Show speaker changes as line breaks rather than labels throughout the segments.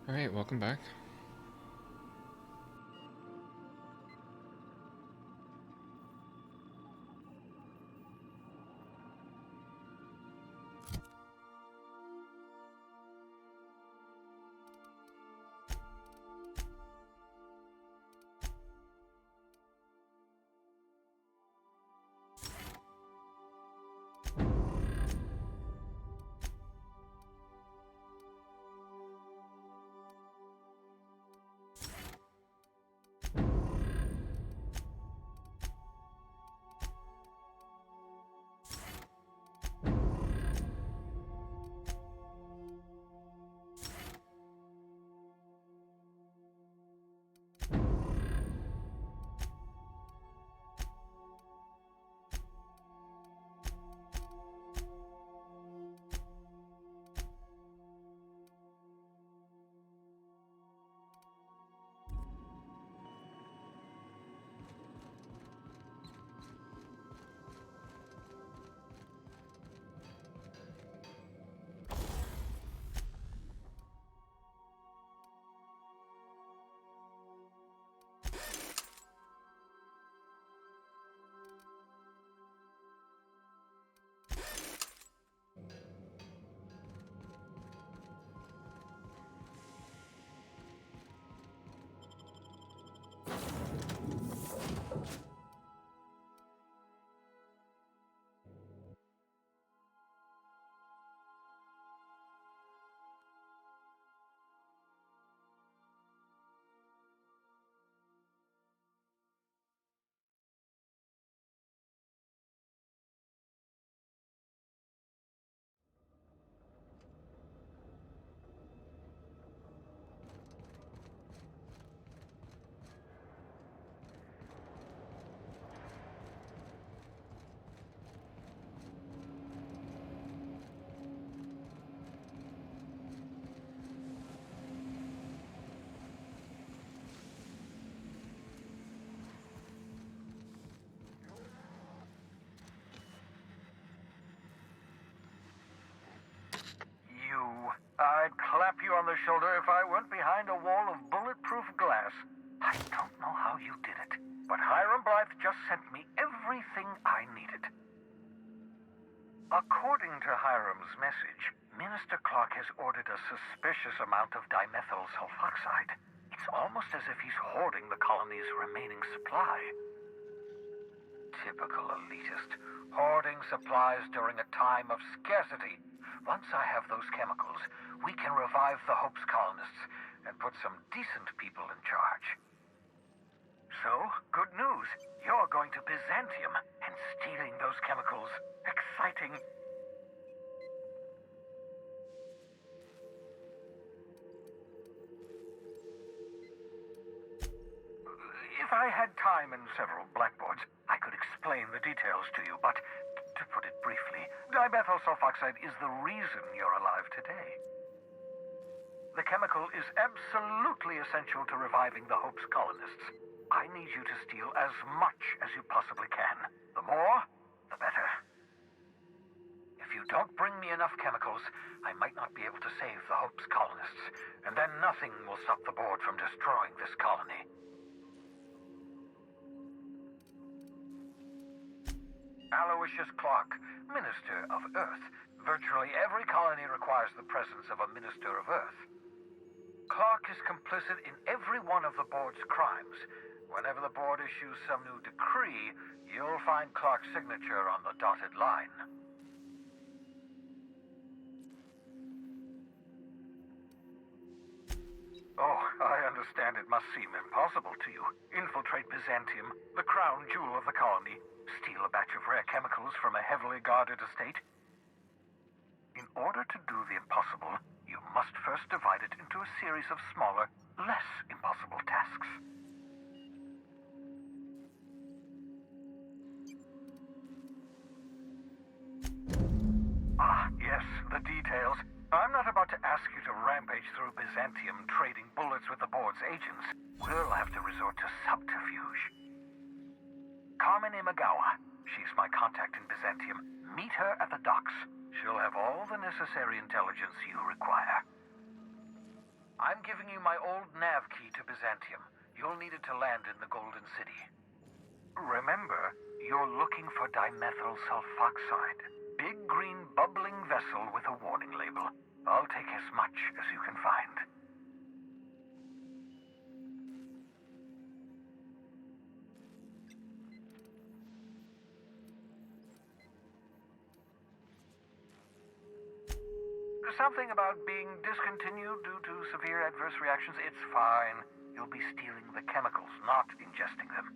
Alright, welcome back.
I'd clap you on the shoulder if I weren't behind a wall of bulletproof glass. I don't know how you did it, but Hiram Blythe just sent me everything I needed. According to Hiram's message, Minister Clark has ordered a suspicious amount of dimethyl sulfoxide. It's almost as if he's hoarding the colony's remaining supply. Typical elitist, hoarding supplies during a time of scarcity. Once I have those chemicals, we can revive the Hope's colonists and put some decent people in charge. So, good news. You're going to Byzantium and stealing those chemicals. Exciting. If I had time and several blackboards, I could explain the details to you, but to put it briefly, dimethyl sulfoxide is the reason you're alive today. The chemical is absolutely essential to reviving the Hope's colonists. I need you to steal as much as you possibly can. The more, the better. If you don't bring me enough chemicals, I might not be able to save the Hope's colonists, and then nothing will stop the board from destroying this colony. Aloysius Clark, Minister of Earth. Virtually every colony requires the presence of a Minister of Earth. Clark is complicit in every one of the board's crimes. Whenever the board issues some new decree, you'll find Clark's signature on the dotted line. Oh, I understand it must seem impossible to you. Infiltrate Byzantium, the crown jewel of the colony, steal a batch of rare chemicals from a heavily guarded estate. In order to do the impossible, you must first divide it into a series of smaller, less impossible tasks. Ah, yes, the details. I'm not about to ask you to rampage through Byzantium trading bullets with the board's agents. We'll have to resort to subterfuge. Carmen Imagawa. She's my contact in Byzantium. Meet her at the docks. She'll have all the necessary intelligence you require. I'm giving you my old nav key to Byzantium. You'll need it to land in the Golden City. Remember, you're looking for dimethyl sulfoxide. Big green bubbling vessel with a warning label. I'll take as much as you can find. Something about being discontinued due to severe adverse reactions. It's fine. You'll be stealing the chemicals, not ingesting them.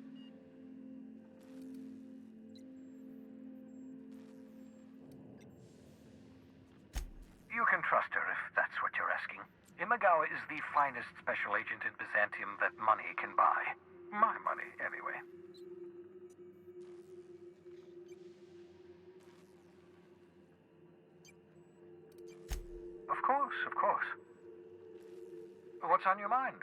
You can trust her if that's what you're asking. Imagawa is the finest special agent in Byzantium that money can buy. My money, anyway. Of course, of course. What's on your mind?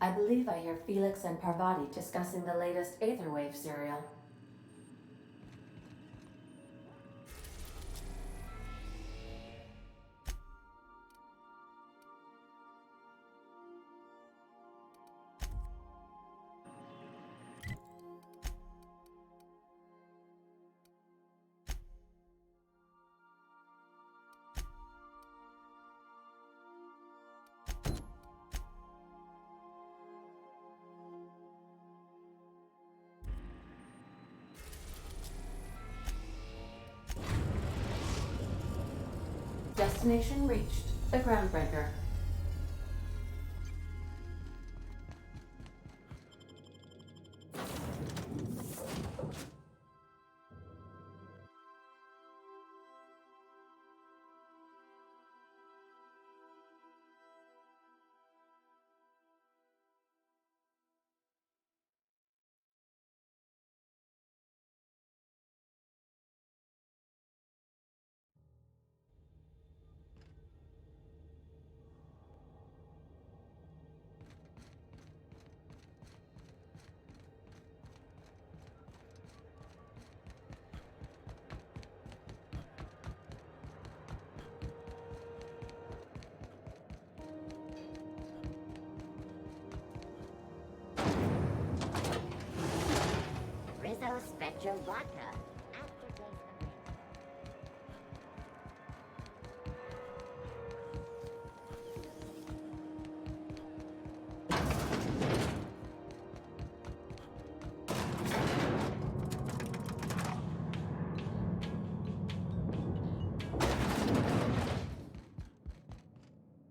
I believe I hear Felix and Parvati discussing the latest Aetherwave serial. Destination reached. The Groundbreaker.
Fetch your vodka. Aftertaste the drink.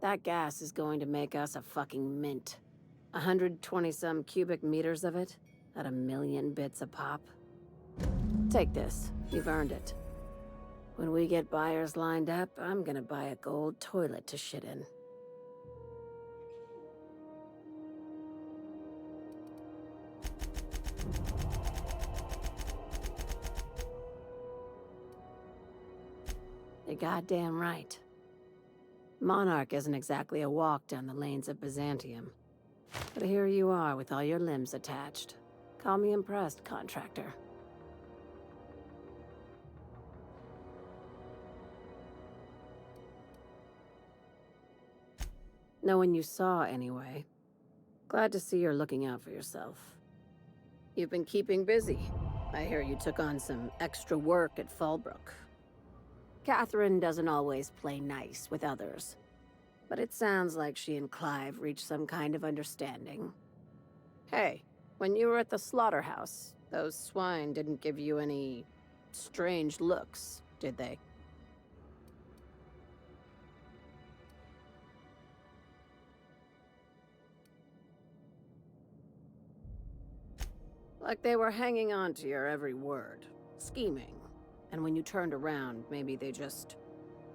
That gas is going to make us a fucking mint. 120-some cubic meters of it, at 1,000,000 bits a pop. Take this. You've earned it. When we get buyers lined up, I'm gonna buy a gold toilet to shit in. You're goddamn right. Monarch isn't exactly a walk down the lanes of Byzantium. But here you are with all your limbs attached. Call me impressed, contractor. No one you saw, anyway. Glad to see you're looking out for yourself. You've been keeping busy. I hear you took on some extra work at Fallbrook. Catherine doesn't always play nice with others, but it sounds like she and Clive reached some kind of understanding. Hey, when you were at the slaughterhouse, those swine didn't give you any strange looks, did they? Like they were hanging on to your every word, scheming. And when you turned around, maybe they just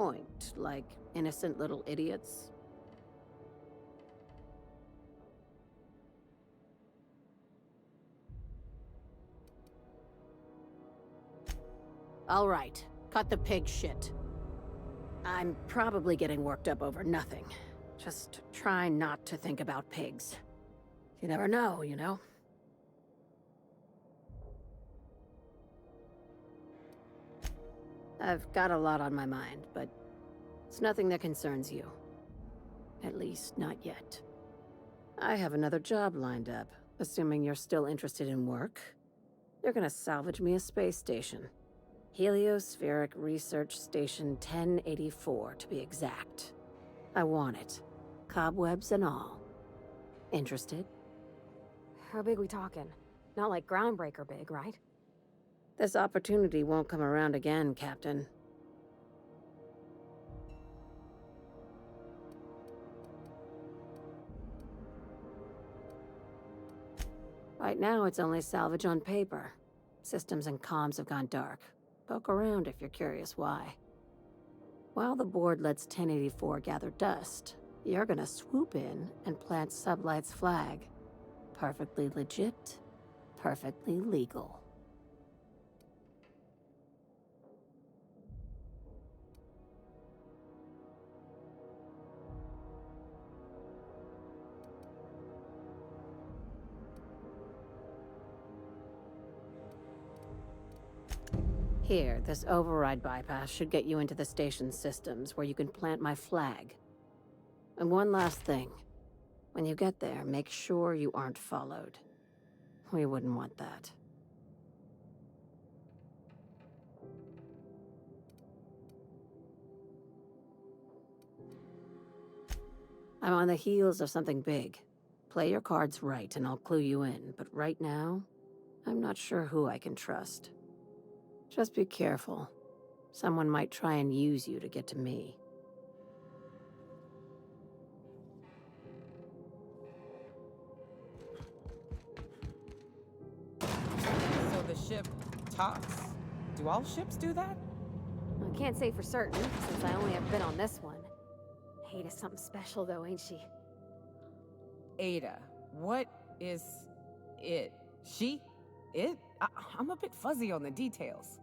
oinked like innocent little idiots. All right, cut the pig shit. I'm probably getting worked up over nothing. Just try not to think about pigs. You never know, you know? I've got a lot on my mind, but it's nothing that concerns you. At least, not yet. I have another job lined up, assuming you're still interested in work. You're gonna salvage me a space station. Heliospheric Research Station 1084, to be exact. I want it. Cobwebs and all. Interested?
How big we talking? Not like groundbreaker big, right?
This opportunity won't come around again, Captain. Right now, it's only salvage on paper. Systems and comms have gone dark. Poke around if you're curious why. While the board lets 1084 gather dust, you're gonna swoop in and plant Sublight's flag. Perfectly legit, perfectly legal. Here, this override bypass should get you into the station's systems where you can plant my flag. And one last thing. When you get there, make sure you aren't followed. We wouldn't want that. I'm on the heels of something big. Play your cards right and I'll clue you in, but right now, I'm not sure who I can trust. Just be careful. Someone might try and use you to get to me.
So the ship talks? Do all ships do that?
I can't say for certain, since I only have been on this one. Ada's something special though, ain't she?
Ada, what is it? She? It? I'm a bit fuzzy on the details.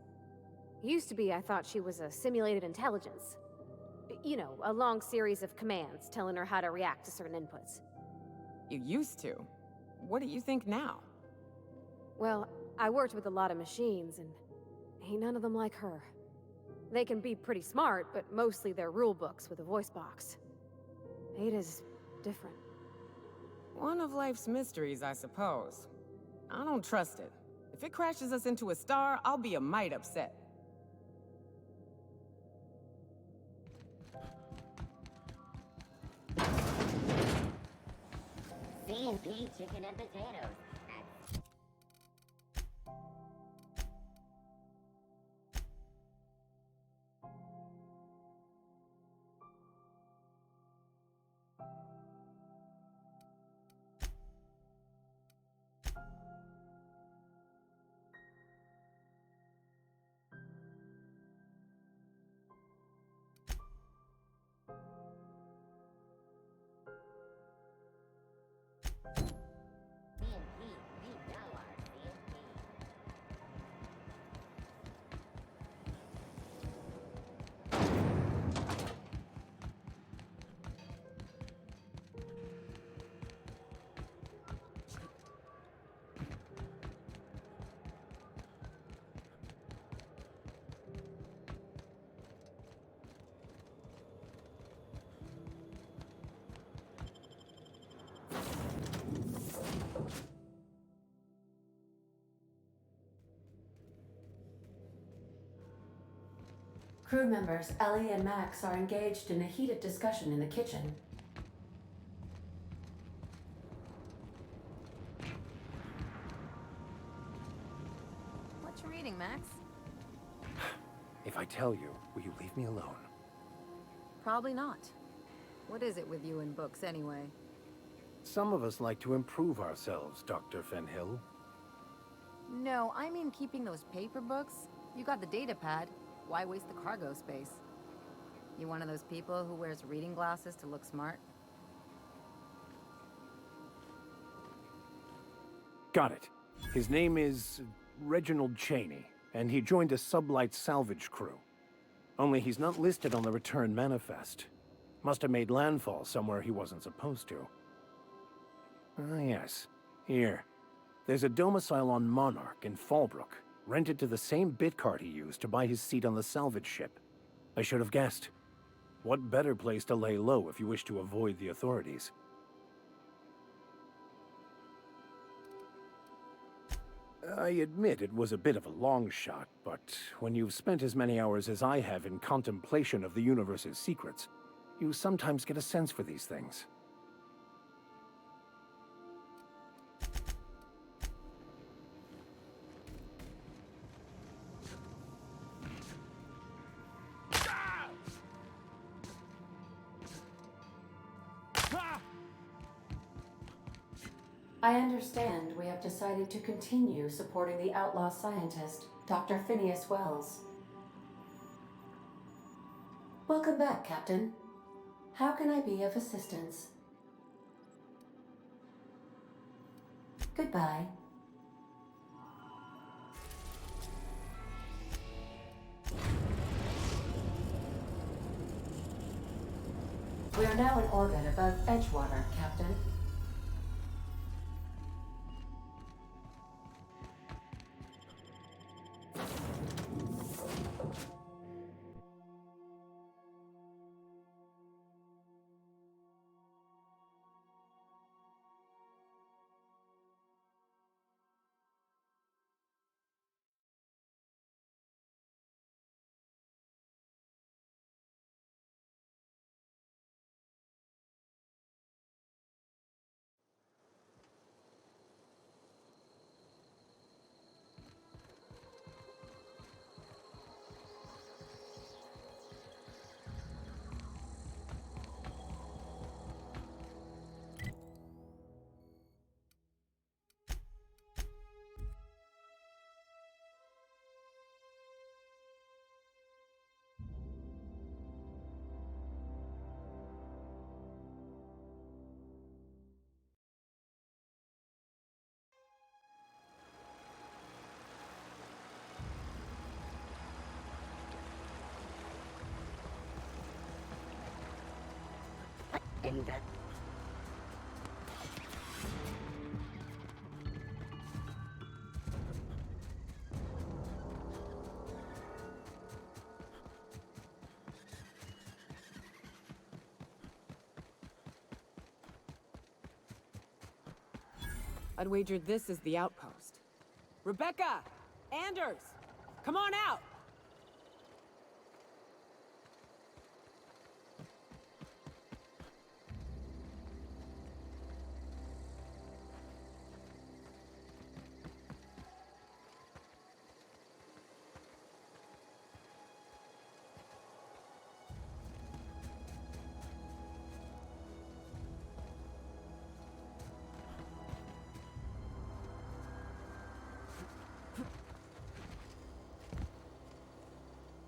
Used to be I thought she was a simulated intelligence. You know, a long series of commands telling her how to react to certain inputs.
You used to. What do you think now?
Well, I worked with a lot of machines, and ain't none of them like her. They can be pretty smart, but mostly they're rule books with a voice box. Ada's different.
One of life's mysteries, I suppose. I don't trust it. If it crashes us into a star, I'll be a mite upset.
C&P chicken and potatoes. C&P, we know our C&P.
Crew members Ellie and Max are engaged in a heated discussion in the kitchen.
What you reading, Max?
If I tell you, will you leave me alone?
Probably not. What is it with you and books, anyway?
Some of us like to improve ourselves, Dr. Fenhill.
No, I mean keeping those paper books. You got the data pad. Why waste the cargo space? You one of those people who wears reading glasses to look smart?
Got it. His name is Reginald Cheney, and he joined a sublight salvage crew. Only he's not listed on the return manifest. Must have made landfall somewhere he wasn't supposed to. Ah, yes. Here. There's a domicile on Monarch in Fallbrook, rented to the same bit card he used to buy his seat on the salvage ship. I should have guessed. What better place to lay low if you wish to avoid the authorities? I admit it was a bit of a long shot, but when you've spent as many hours as I have in contemplation of the universe's secrets, you sometimes get a sense for these things.
I understand we have decided to continue supporting the outlaw scientist, Dr. Phineas Wells. Welcome back, Captain. How can I be of assistance? Goodbye. We are now in orbit above Edgewater, Captain.
Didn't that?
I'd wager this is the outpost. Rebecca! Anders! Come on out!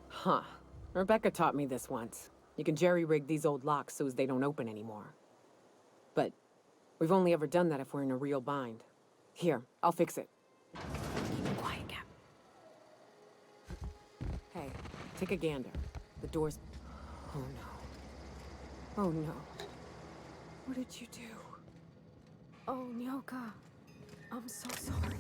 Huh. Rebecca taught me this once. You can jerry-rig these old locks so as they don't open anymore. But we've only ever done that if we're in a real bind. Here, I'll fix it. Keep it quiet, Cap. Hey, take a gander. The door's... Oh no. Oh no. What did you do?
Oh, Nyoka. I'm so sorry.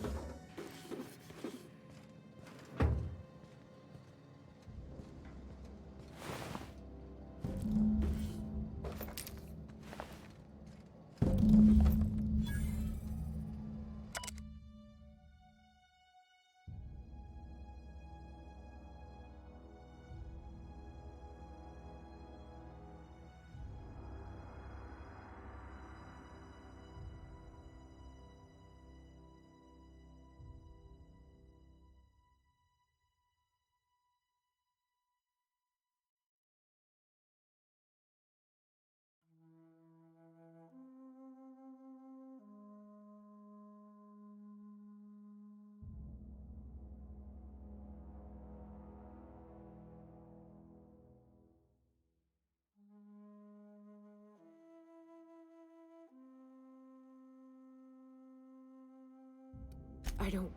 I don't...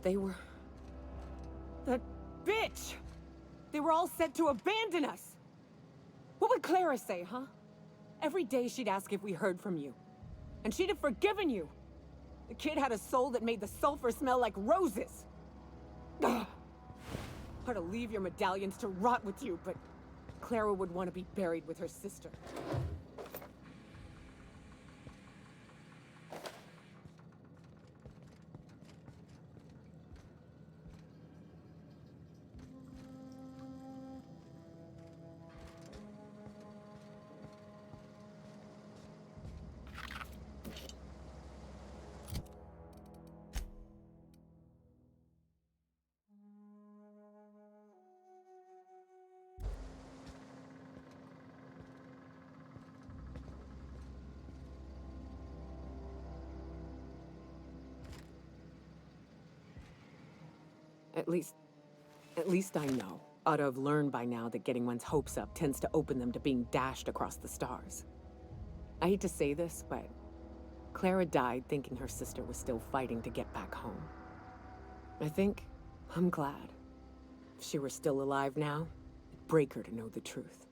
They were... That bitch! They were all set to abandon us! What would Clara say, huh? Every day she'd ask if we heard from you. And she'd have forgiven you! The kid had a soul that made the sulfur smell like roses! Ugh. Or to leave your medallions to rot with you, but Clara would want to be buried with her sister. At least I know. Ought to have learned by now that getting one's hopes up tends to open them to being dashed across the stars. I hate to say this, but Clara died thinking her sister was still fighting to get back home. I'm glad. If she were still alive now, it'd break her to know the truth.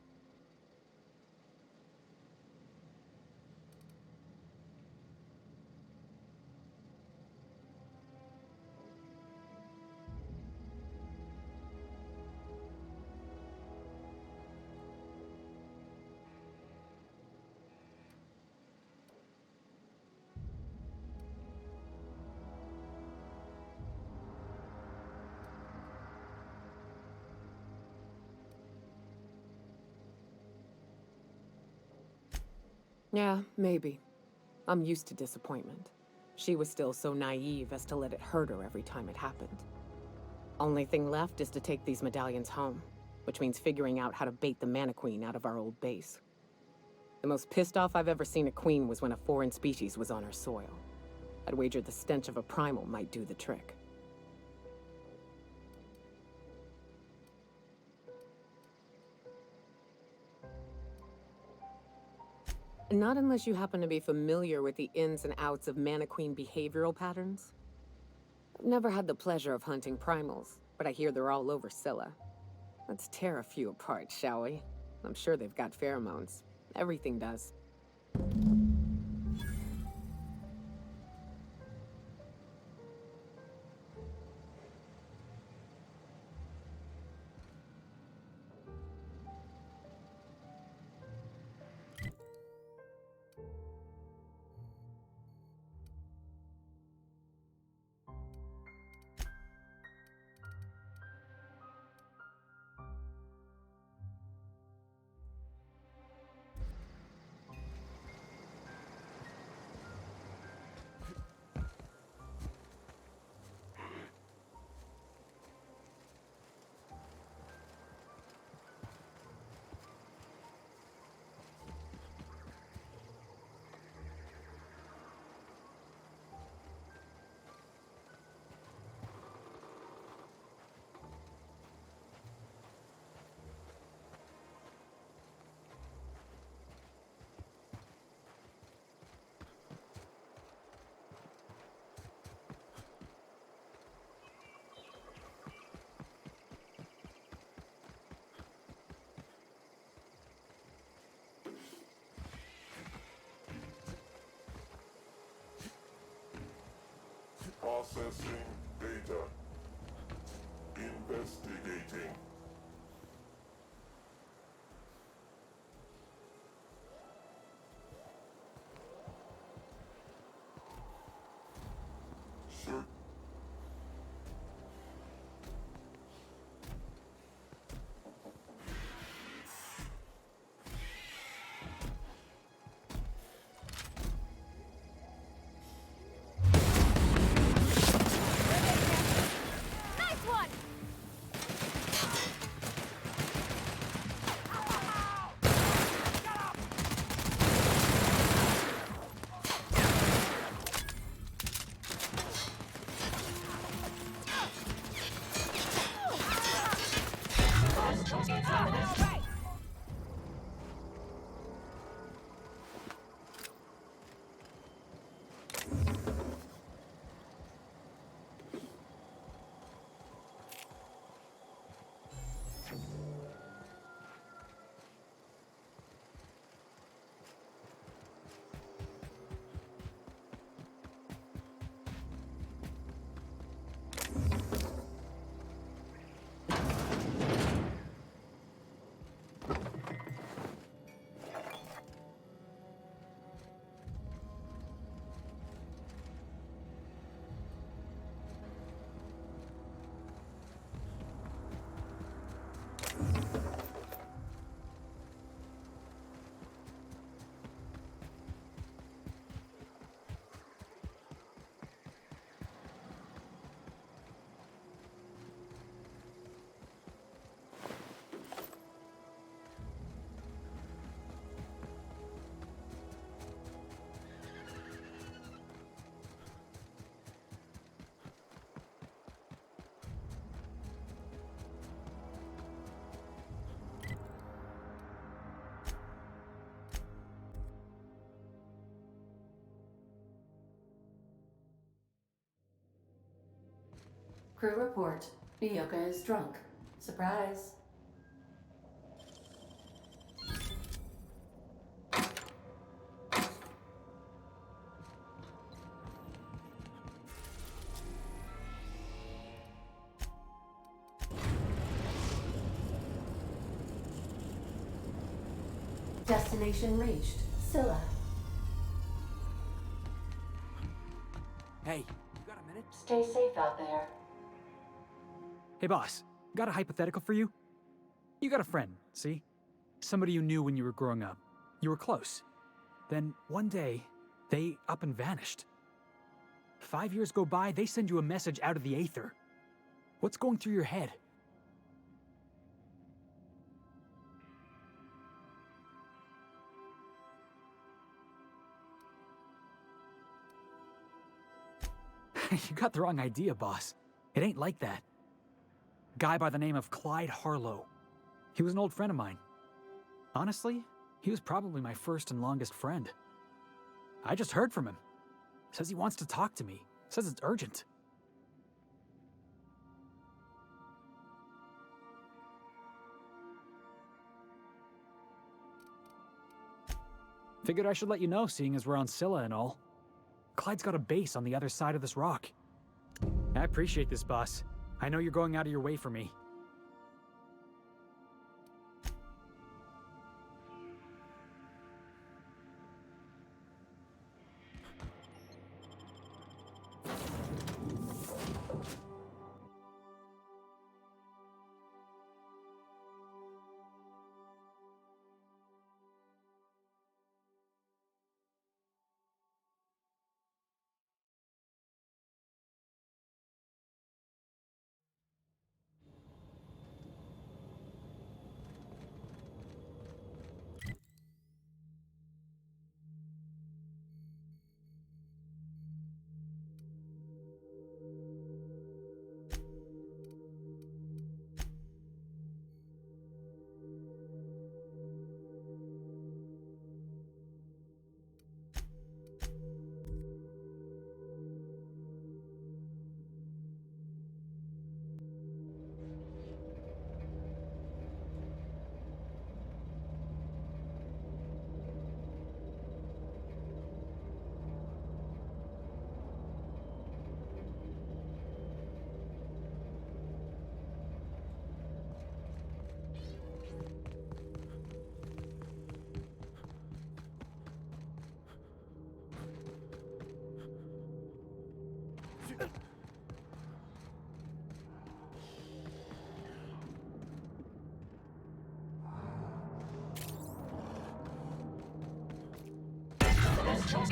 Yeah, maybe. I'm used to disappointment. She was still so naive as to let it hurt her every time it happened. Only thing left is to take these medallions home, which means figuring out how to bait the Mana Queen out of our old base. The most pissed off I've ever seen a queen was when a foreign species was on her soil. I'd wager the stench of a primal might do the trick. Not unless you happen to be familiar with the ins and outs of Mana Queen behavioral patterns. I've never had the pleasure of hunting primals, but I hear they're all over Scylla. Let's tear a few apart, shall we? I'm sure they've got pheromones. Everything does.
Processing data. Investigating. Sure.
Nice one!
Crew report. Yoka is drunk. Surprise. Destination reached. Scylla.
Hey, you got a minute?
Stay safe out there.
Hey, boss. Got a hypothetical for you? You got a friend, see? Somebody you knew when you were growing up. You were close. Then, one day, they up and vanished. 5 years go by, they send you a message out of the aether. What's going through your head? You got the wrong idea, boss. It ain't like that. Guy by the name of Clyde Harlow. He was an old friend of mine. Honestly, he was probably my first and longest friend. I just heard from him. Says he wants to talk to me. Says it's urgent. Figured I should let you know, seeing as we're on Scylla and all. Clyde's got a base on the other side of this rock. I appreciate this, boss. I know you're going out of your way for me.
Can't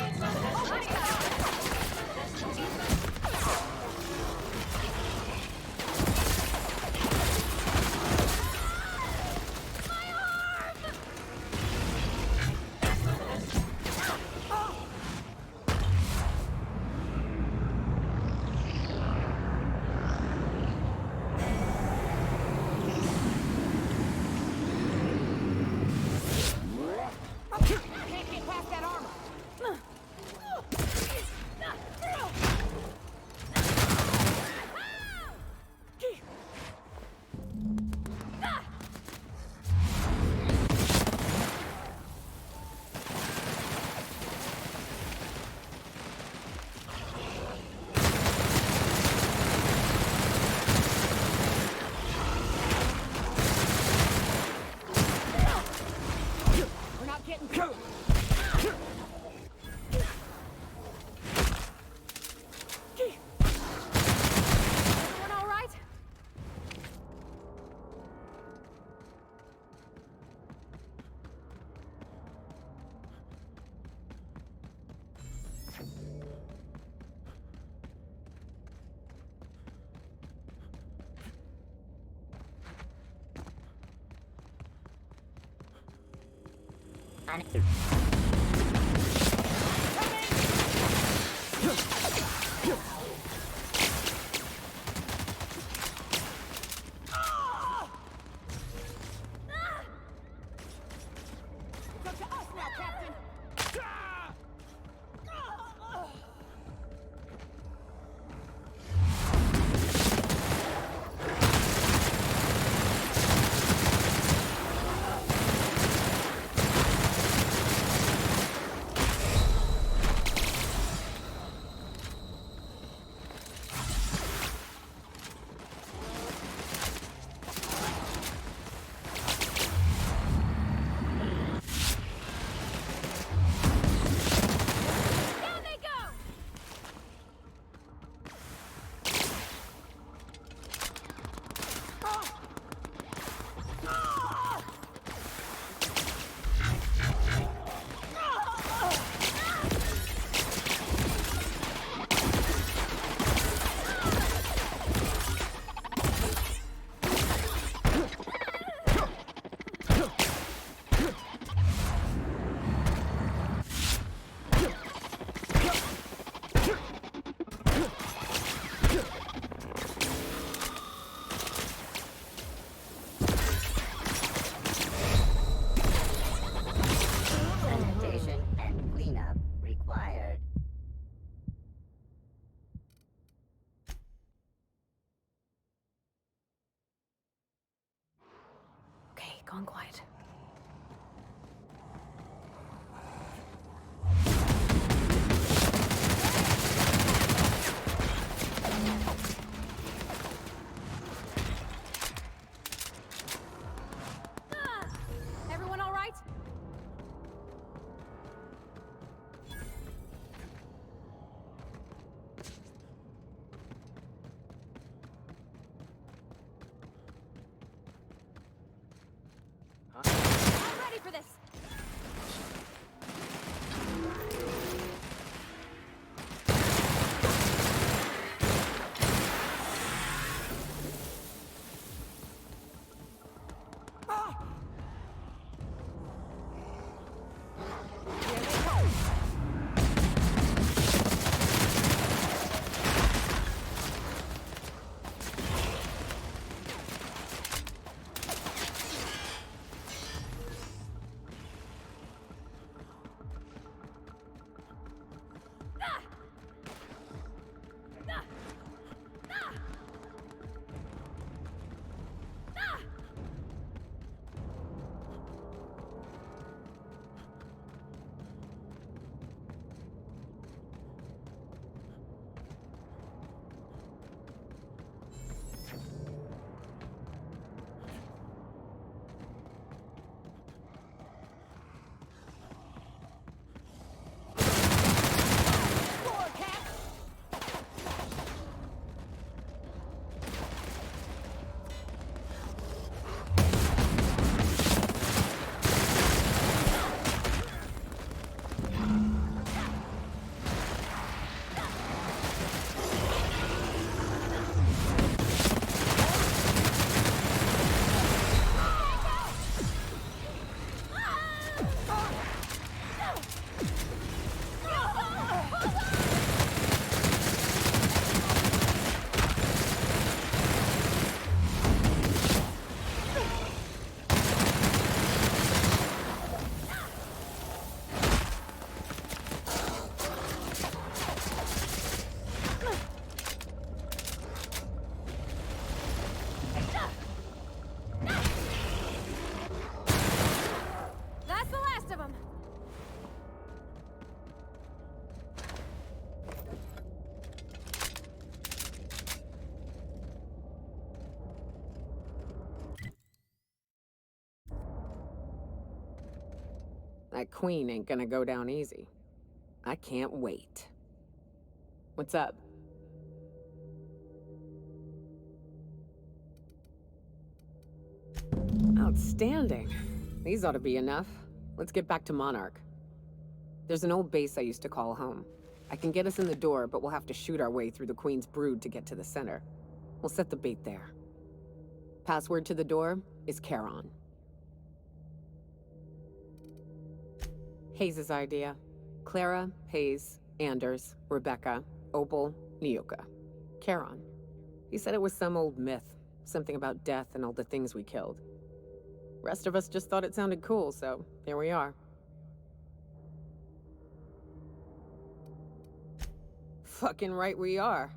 get past that armor. We're not getting through.
Everyone all right?
It's up to us now, Captain.
Down they go!
Sanitation and cleanup required.
Okay, gone quiet. Everyone all right? I'm ready for this.
That queen ain't gonna go down easy. I can't wait. What's up? Outstanding. These ought to be enough. Let's get back to Monarch. There's an old base I used to call home. I can get us in the door, but we'll have to shoot our way through the Queen's brood to get to the center. We'll set the bait there. Password to the door is Charon. Hayes' idea. Clara, Hayes, Anders, Rebecca, Opal, Nyoka. Charon. He said it was some old myth. Something about death and all the things we killed. Rest of us just thought it sounded cool, so here we are. Fucking right we are.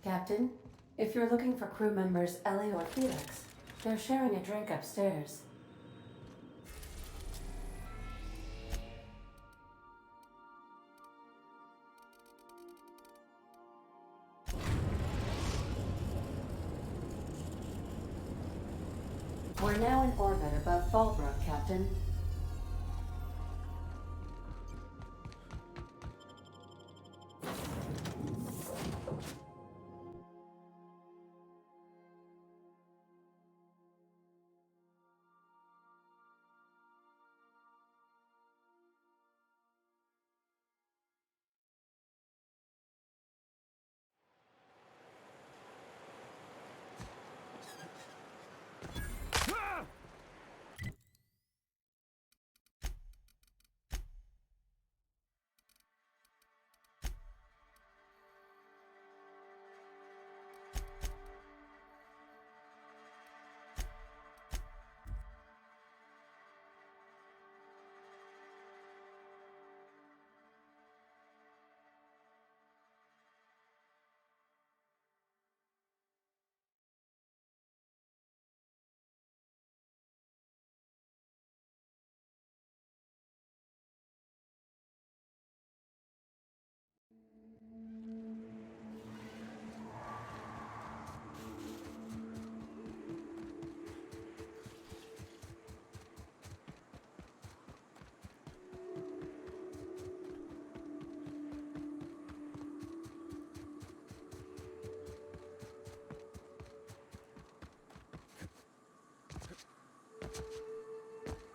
Captain, if you're looking for crew members Ellie or Felix, they're sharing a drink upstairs. We're now in orbit above Fallbrook, Captain.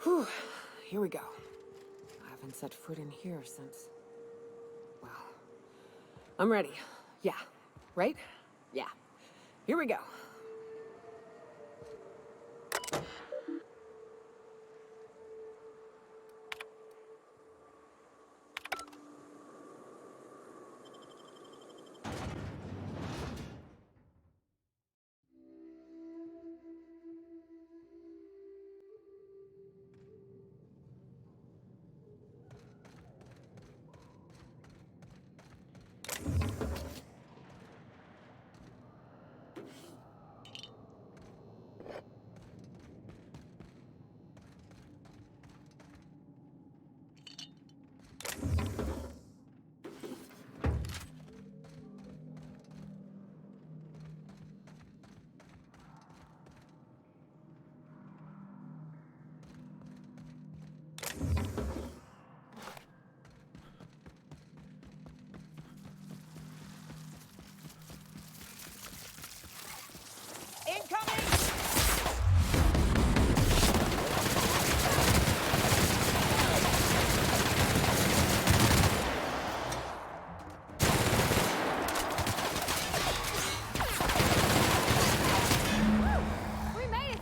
Whew, here we go. I haven't set foot in here since... Well, I'm ready. Yeah, right? Yeah. Here we go.
We made it!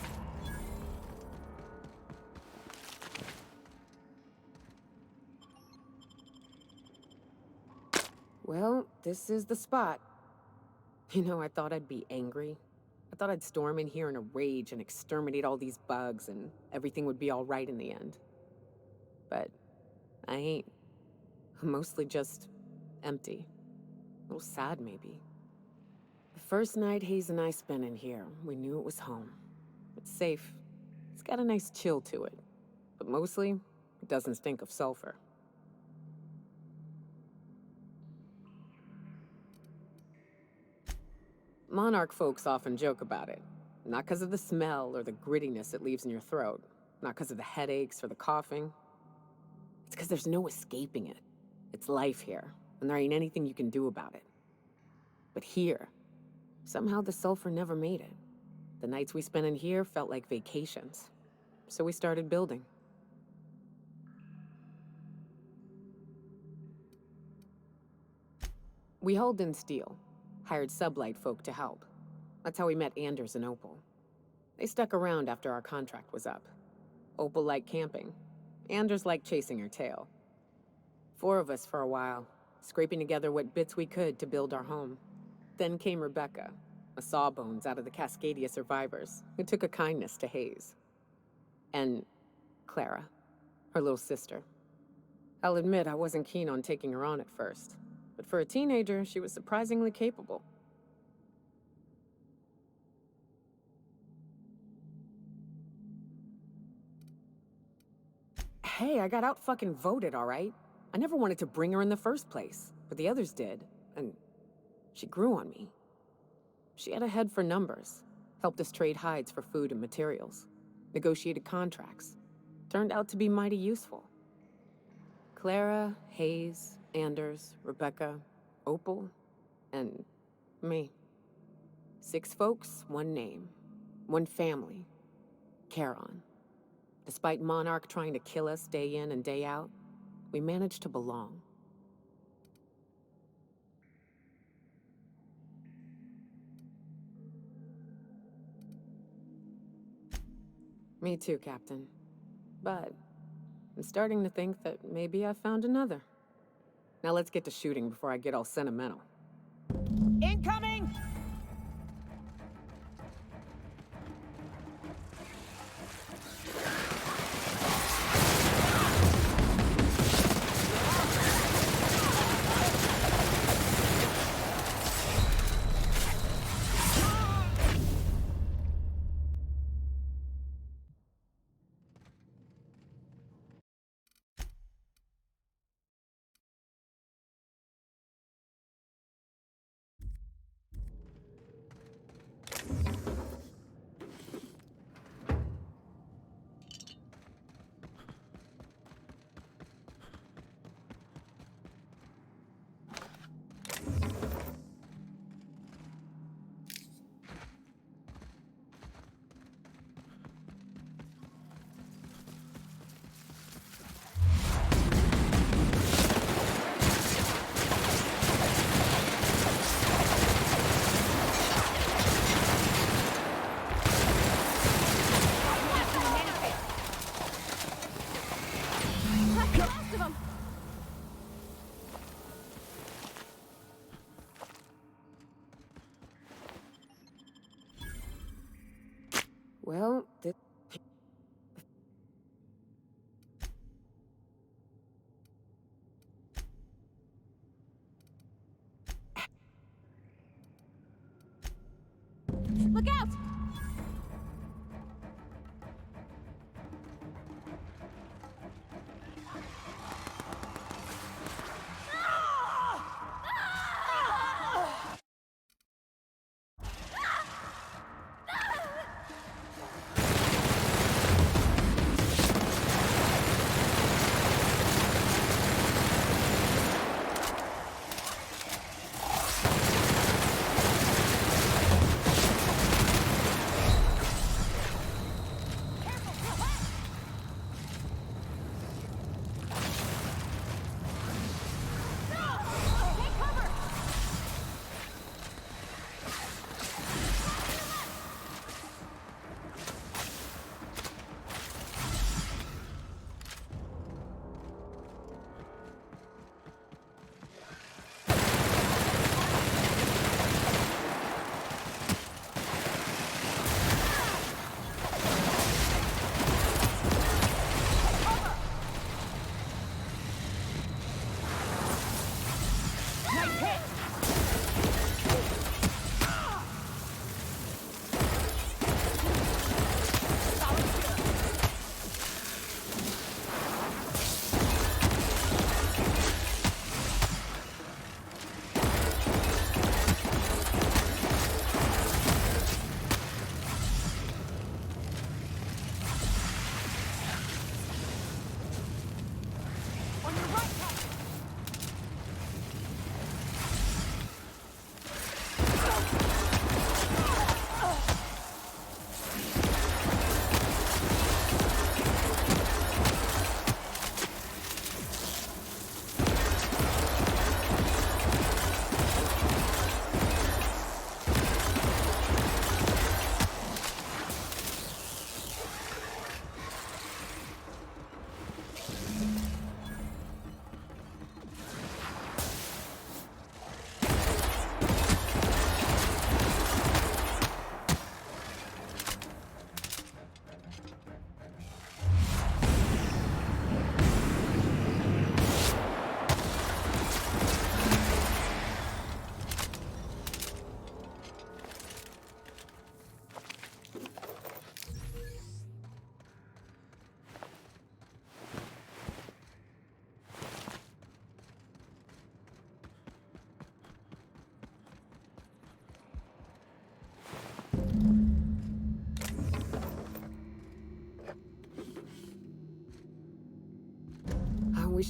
Well, this is the spot. You know, I thought I'd be angry. I thought I'd storm in here in a rage and exterminate all these bugs and everything would be all right in the end. But I ain't. I'm mostly just empty. A little sad, maybe. The first night Hayes and I spent in here, we knew it was home. It's safe. It's got a nice chill to it. But mostly, It doesn't stink of sulfur. Monarch folks often joke about it. Not because of the smell or the grittiness it leaves in your throat. Not because of the headaches or the coughing. It's because there's no escaping it. It's life here, and there ain't anything you can do about it. But here, somehow the sulfur never made it. The nights we spent in here felt like vacations. So we started building. We hauled in steel, hired sublight folk to help. That's how we met Anders and Opal. They stuck around after our contract was up. Opal liked camping. Anders liked chasing her tail. 4 of us for a while, scraping together what bits we could to build our home. Then came Rebecca, a sawbones out of the Cascadia survivors, who took a kindness to Hayes. And Clara, her little sister. I'll admit I wasn't keen on taking her on at first, but for a teenager, she was surprisingly capable. Hey, I got out-fucking-voted, all right? I never wanted to bring her in the first place, but the others did, and she grew on me. She had a head for numbers, helped us trade hides for food and materials, negotiated contracts. Turned out to be mighty useful. Clara, Hayes, Anders, Rebecca, Opal, and me. 6 folks, 1 name, 1 family. Charon. Despite Monarch trying to kill us day in and day out, we managed to belong. Me too, Captain. But I'm starting to think that maybe I found another. Now let's get to shooting before I get all sentimental. Incoming! Well,
Look out!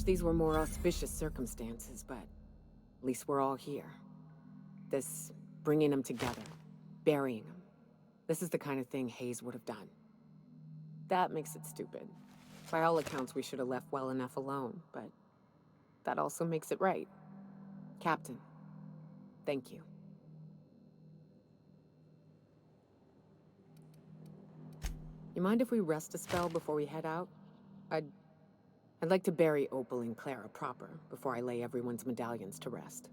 these were more auspicious circumstances, but at least we're all here. This bringing them together, burying them. This is the kind of thing Hayes would have done. That makes it stupid. By all accounts, we should have left well enough alone, but that also makes it right. Captain, thank you. You mind if we rest a spell before we head out? I'd like to bury Opal and Clara proper before I lay everyone's medallions to rest.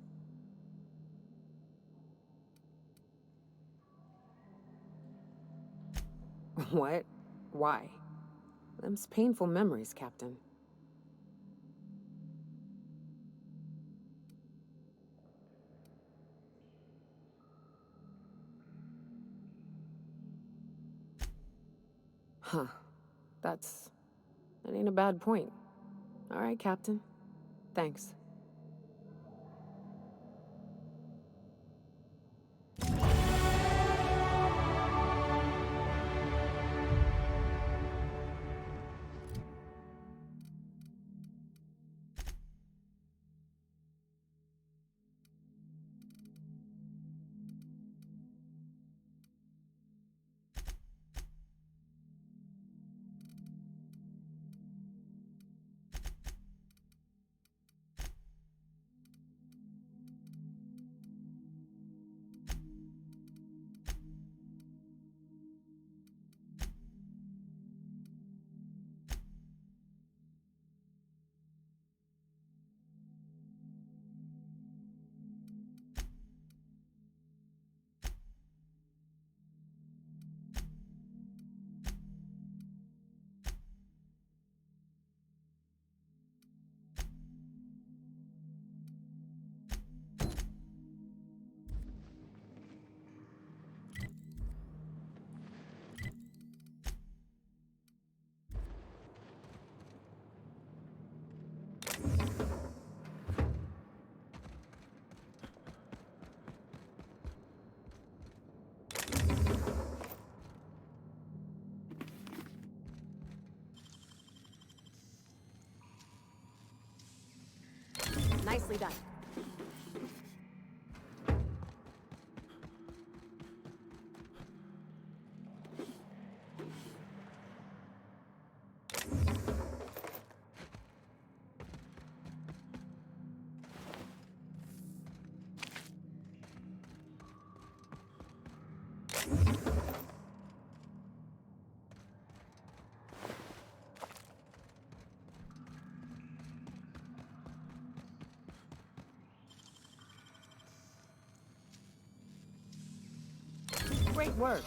What? Why? Them's painful memories, Captain. Huh. That ain't a bad point. All right, Captain. Thanks.
Nicely done.
Great work.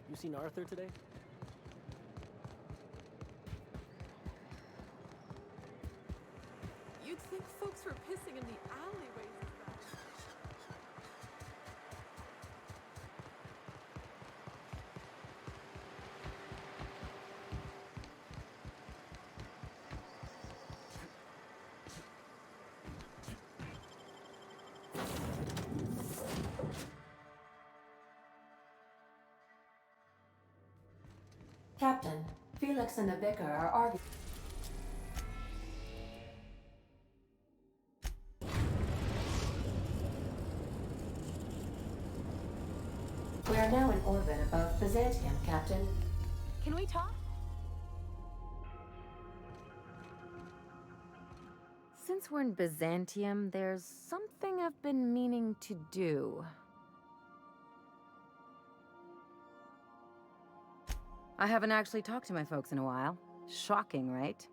You seen Arthur today?
You'd think folks were pissing in the alleyways of that.
Captain, Felix and the Vicar are arguing. We are now in orbit above Byzantium, Captain.
Can we talk? Since
since we're in Byzantium, there's something I've been meaning to do. I haven't actually talked to my folks in a while. Shocking, right?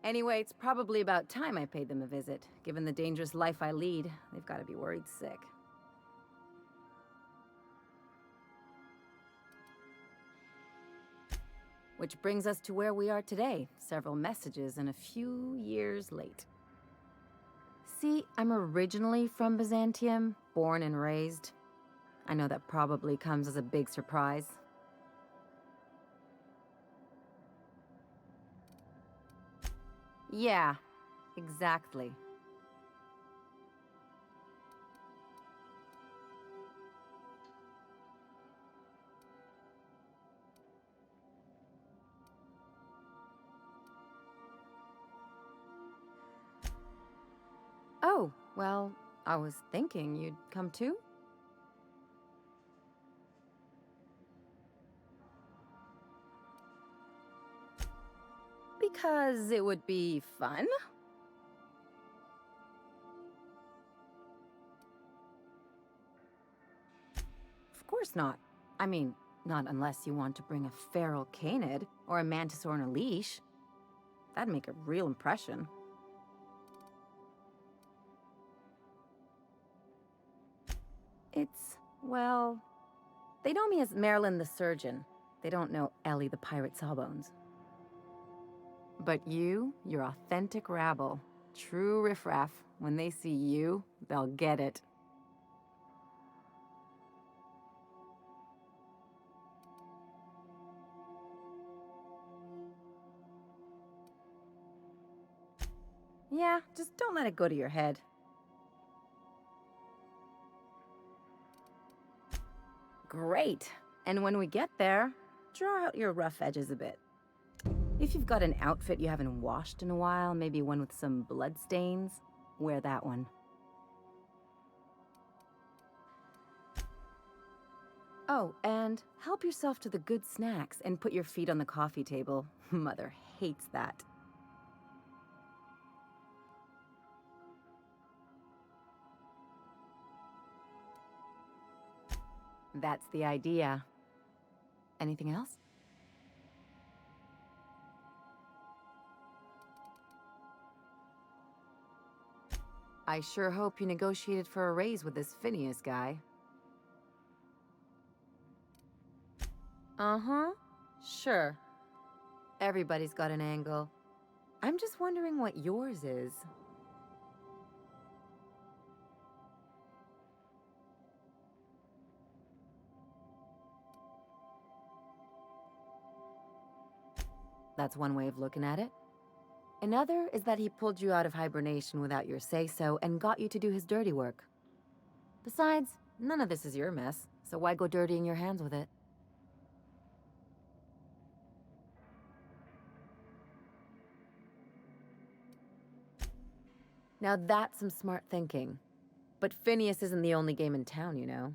Anyway, it's probably about time I paid them a visit. Given the dangerous life I lead, they've got to be worried sick. Which brings us to where we are today, several messages and a few years late. See, I'm originally from Byzantium, born and raised. I know that probably comes as a big surprise. Yeah, exactly. Oh, well, I was thinking you'd come too? Because it would be fun? Of course not. I mean, not unless you want to bring a feral canid or a mantis on a leash. That'd make a real impression. It's, well, they know me as Marilyn the Surgeon. They don't know Ellie the Pirate Sawbones. But you're authentic rabble. True riffraff. When they see you, they'll get it. Yeah, just don't let it go to your head. Great. And when we get there, draw out your rough edges a bit. If you've got an outfit you haven't washed in a while, maybe one with some blood stains, wear that one. Oh, and help yourself to the good snacks and put your feet on the coffee table. Mother hates that. That's the idea. Anything else? I sure hope you negotiated for a raise with this Phineas guy. Uh-huh. Sure. Everybody's got an angle. I'm just wondering what yours is. That's one way of looking at it. Another is that he pulled you out of hibernation without your say-so and got you to do his dirty work. Besides, none of this is your mess, so why go dirtying your hands with it? Now that's some smart thinking. But Phineas isn't the only game in town, you know.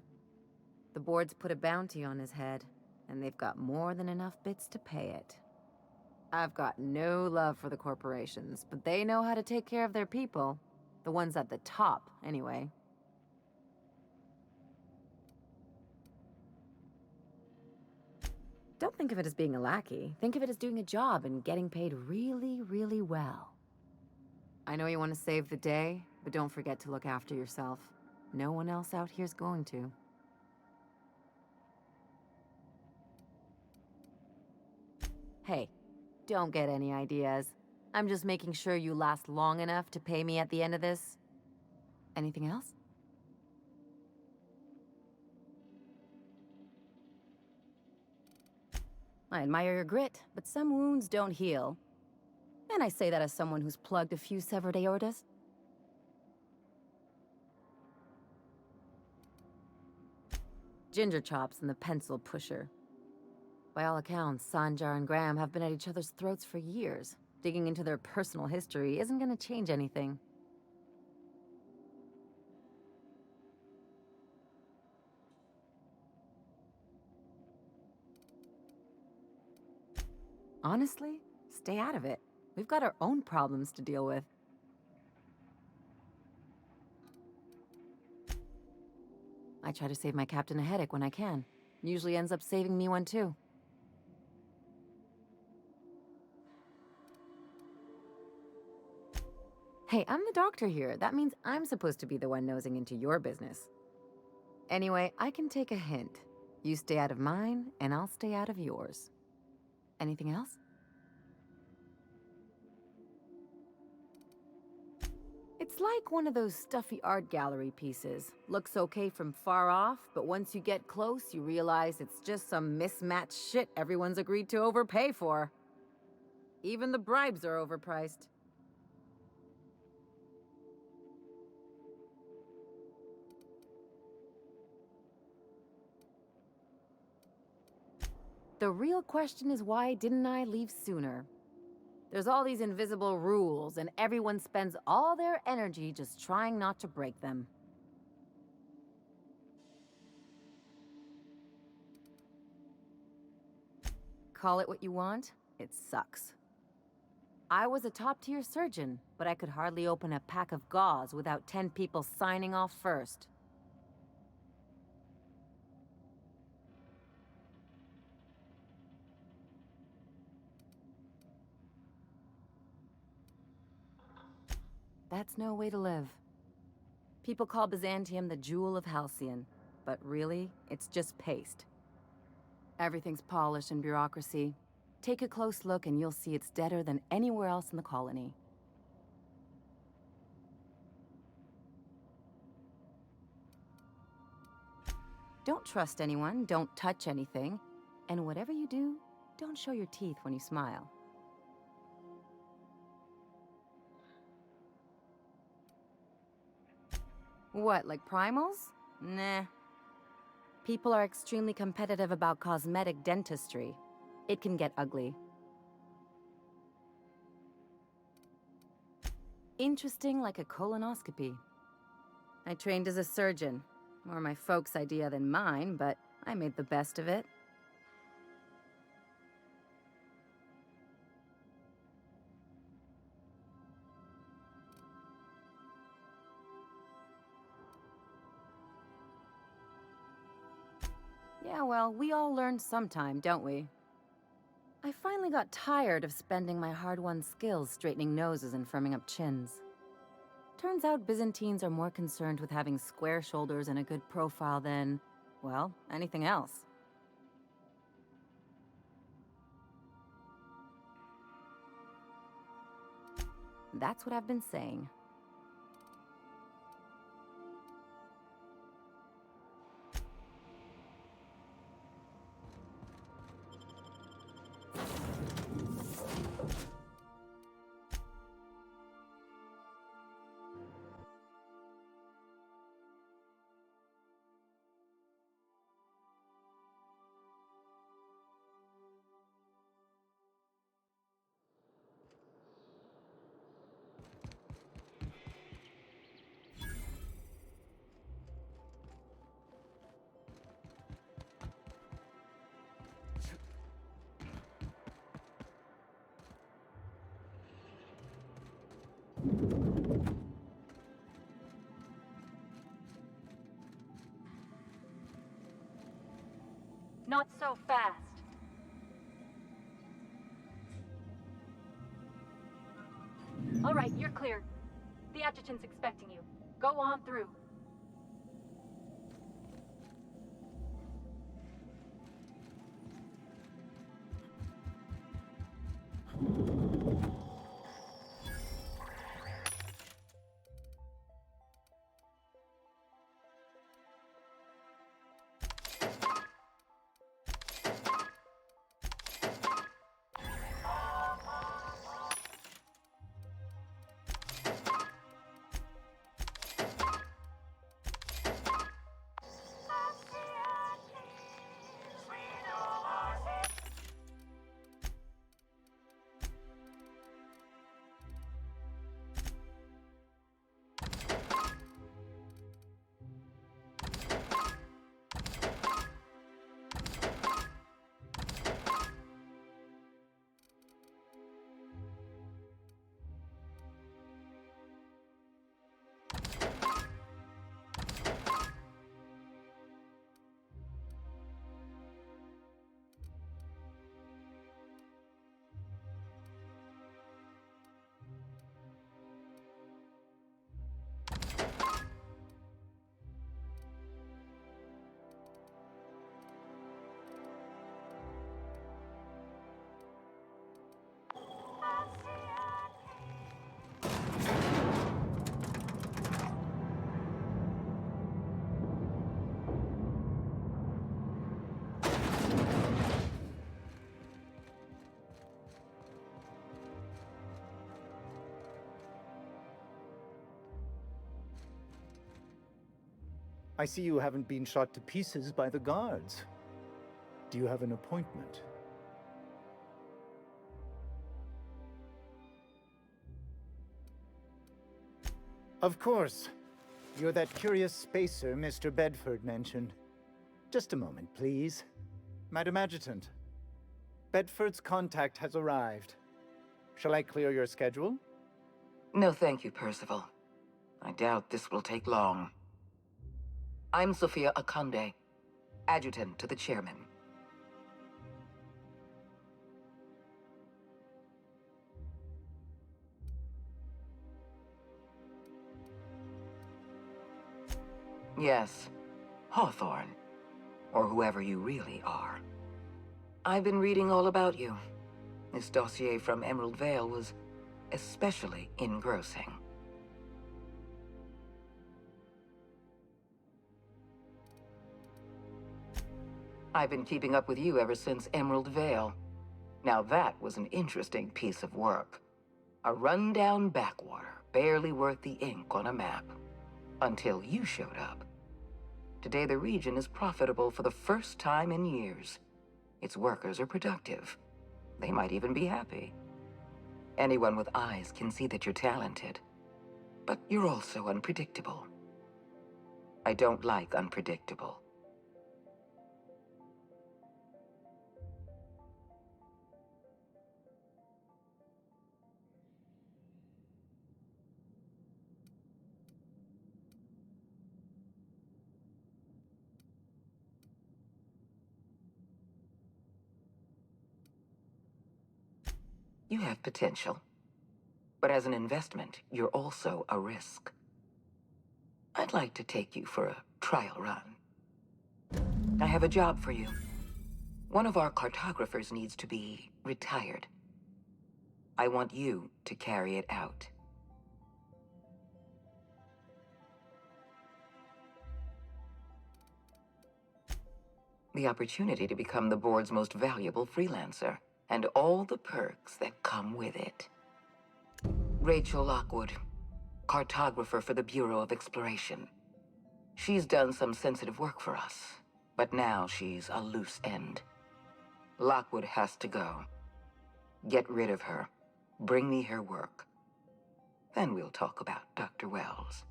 The board's put a bounty on his head, and they've got more than enough bits to pay it. I've got no love for the corporations, but they know how to take care of their people. The ones at the top, anyway. Don't think of it as being a lackey. Think of it as doing a job and getting paid really, really well. I know you want to save the day, but don't forget to look after yourself. No one else out here's going to. Hey, don't get any ideas. I'm just making sure you last long enough to pay me at the end of this. Anything else? I admire your grit, but some wounds don't heal. And I say that as someone who's plugged a few severed aortas. Ginger chops and the pencil pusher. By all accounts, Sanjar and Graham have been at each other's throats for years. Digging into their personal history isn't gonna change anything. Honestly, stay out of it. We've got our own problems to deal with. I try to save my captain a headache when I can. Usually ends up saving me one too. Hey, I'm the doctor here. That means I'm supposed to be the one nosing into your business. Anyway, I can take a hint. You stay out of mine, and I'll stay out of yours. Anything else? It's like one of those stuffy art gallery pieces. Looks okay from far off, but once you get close, you realize it's just some mismatched shit everyone's agreed to overpay for. Even the bribes are overpriced. The real question is, why didn't I leave sooner? There's all these invisible rules, and everyone spends all their energy just trying not to break them. Call it what you want, it sucks. I was a top-tier surgeon, but I could hardly open a pack of gauze without 10 people signing off first. That's no way to live. People call Byzantium the jewel of Halcyon, but really, it's just paste. Everything's polished and bureaucracy. Take a close look and you'll see it's deader than anywhere else in the colony. Don't trust anyone, don't touch anything, and whatever you do, don't show your teeth when you smile. What, like primals? Nah. People are extremely competitive about cosmetic dentistry. It can get ugly. Interesting like a colonoscopy. I trained as a surgeon. More my folks' idea than mine, but I made the best of it. Yeah, well, we all learn sometime, don't we? I finally got tired of spending my hard-won skills straightening noses and firming up chins. Turns out Byzantines are more concerned with having square shoulders and a good profile than, well, anything else. That's what I've been saying.
Not so fast. All right, you're clear. The adjutant's expecting you. Go on through.
I see you haven't been shot to pieces by the guards. Do you have an appointment? Of course. You're that curious spacer Mr. Bedford mentioned. Just a moment, please. Madam Adjutant, Bedford's contact has arrived. Shall I clear your schedule?
No, thank you, Percival. I doubt this will take long. I'm Sophia Akande, adjutant to the chairman. Yes, Hawthorne, or whoever you really are. I've been reading all about you. This dossier from Emerald Vale was especially engrossing. I've been keeping up with you ever since Emerald Vale. Now that was an interesting piece of work. A rundown backwater, barely worth the ink on a map. Until you showed up. Today the region is profitable for the first time in years. Its workers are productive. They might even be happy. Anyone with eyes can see that you're talented. But you're also unpredictable. I don't like unpredictable. You have potential. But as an investment, you're also a risk. I'd like to take you for a trial run. I have a job for you. One of our cartographers needs to be retired. I want you to carry it out. The opportunity to become the board's most valuable freelancer, and all the perks that come with it. Rachel Lockwood, cartographer for the Bureau of Exploration. She's done some sensitive work for us, but now she's a loose end. Lockwood has to go. Get rid of her. Bring me her work. Then we'll talk about Dr. Wells.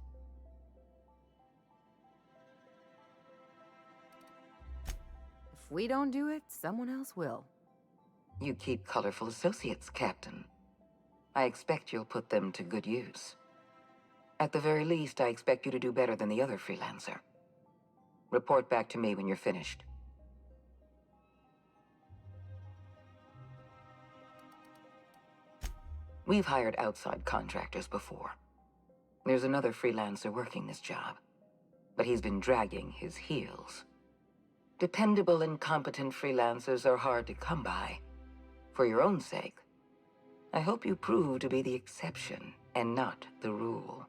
If we don't do it, someone else will.
You keep colorful associates, Captain. I expect you'll put them to good use. At the very least, I expect you to do better than the other freelancer. Report back to me when you're finished. We've hired outside contractors before. There's another freelancer working this job, but he's been dragging his heels. Dependable and competent freelancers are hard to come by. For your own sake, I hope you prove to be the exception and not the rule.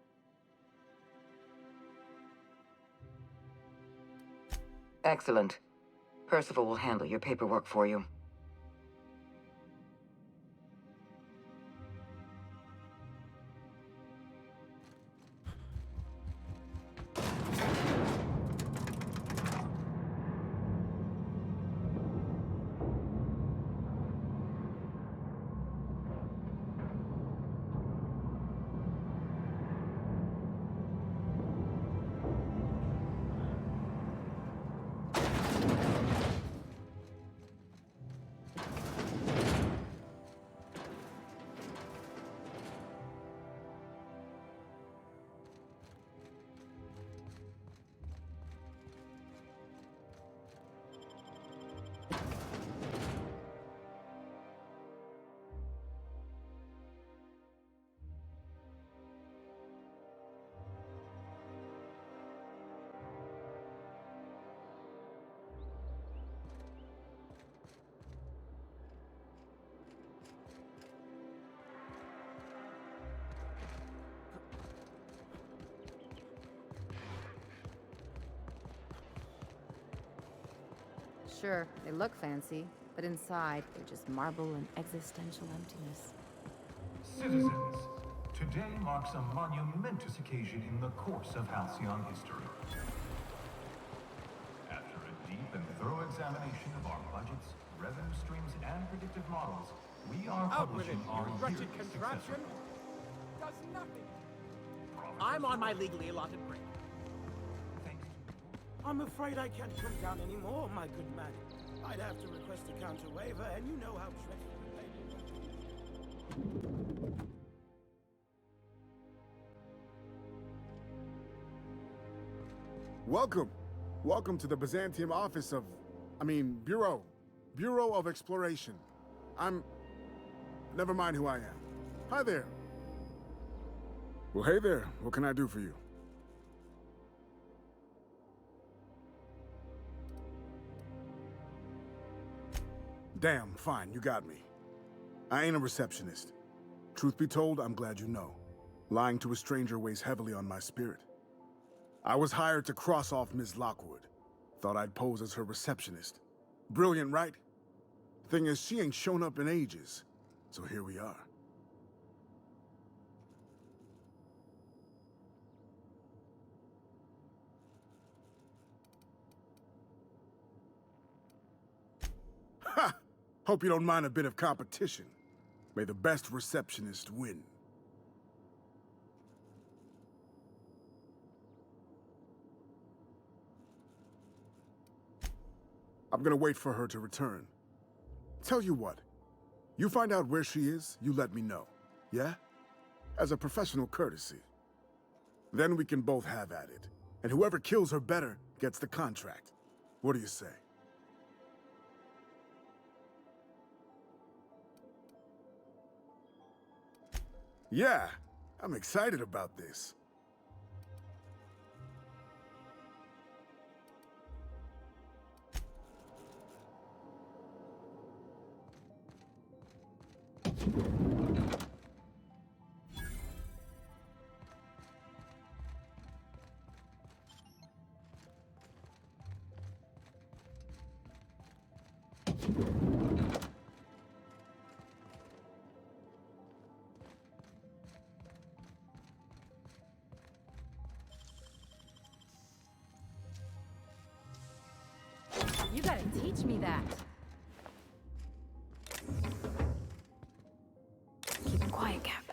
Excellent. Percival will handle your paperwork for you.
Sure, they look fancy, but inside, they're just marble and existential emptiness.
Citizens, today marks a monumentous occasion in the course of Halcyon history. examination of our budgets, revenue streams, and predictive models, we are
Out with it,
publishing our
you wretched
yearly
contraption!
success
Does nothing!
report.
I'm on my legally allotted break.
Thanks to
I'm afraid I can't come down anymore, my good man. I'd have to request a counter waiver, and you know how dreadful the label.
Welcome. Welcome to the Byzantium office of... Bureau. Bureau of Exploration. Never mind who I am. Hi there. Well, hey there. What can I do for you? Damn, fine, you got me. I ain't a receptionist. Truth be told, I'm glad you know. Lying to a stranger weighs heavily on my spirit. I was hired to cross off Ms. Lockwood. Thought I'd pose as her receptionist. Brilliant, right? Thing is, she ain't shown up in ages. So here we are. Ha! Hope you don't mind a bit of competition. May the best receptionist win. I'm gonna wait for her to return. Tell you what, you find out where she is, you let me know, yeah? As a professional courtesy. Then we can both have at it, and whoever kills her better gets the contract. What do you say? Yeah, I'm excited about this.
You gotta teach me that.
Keep it quiet, Cap.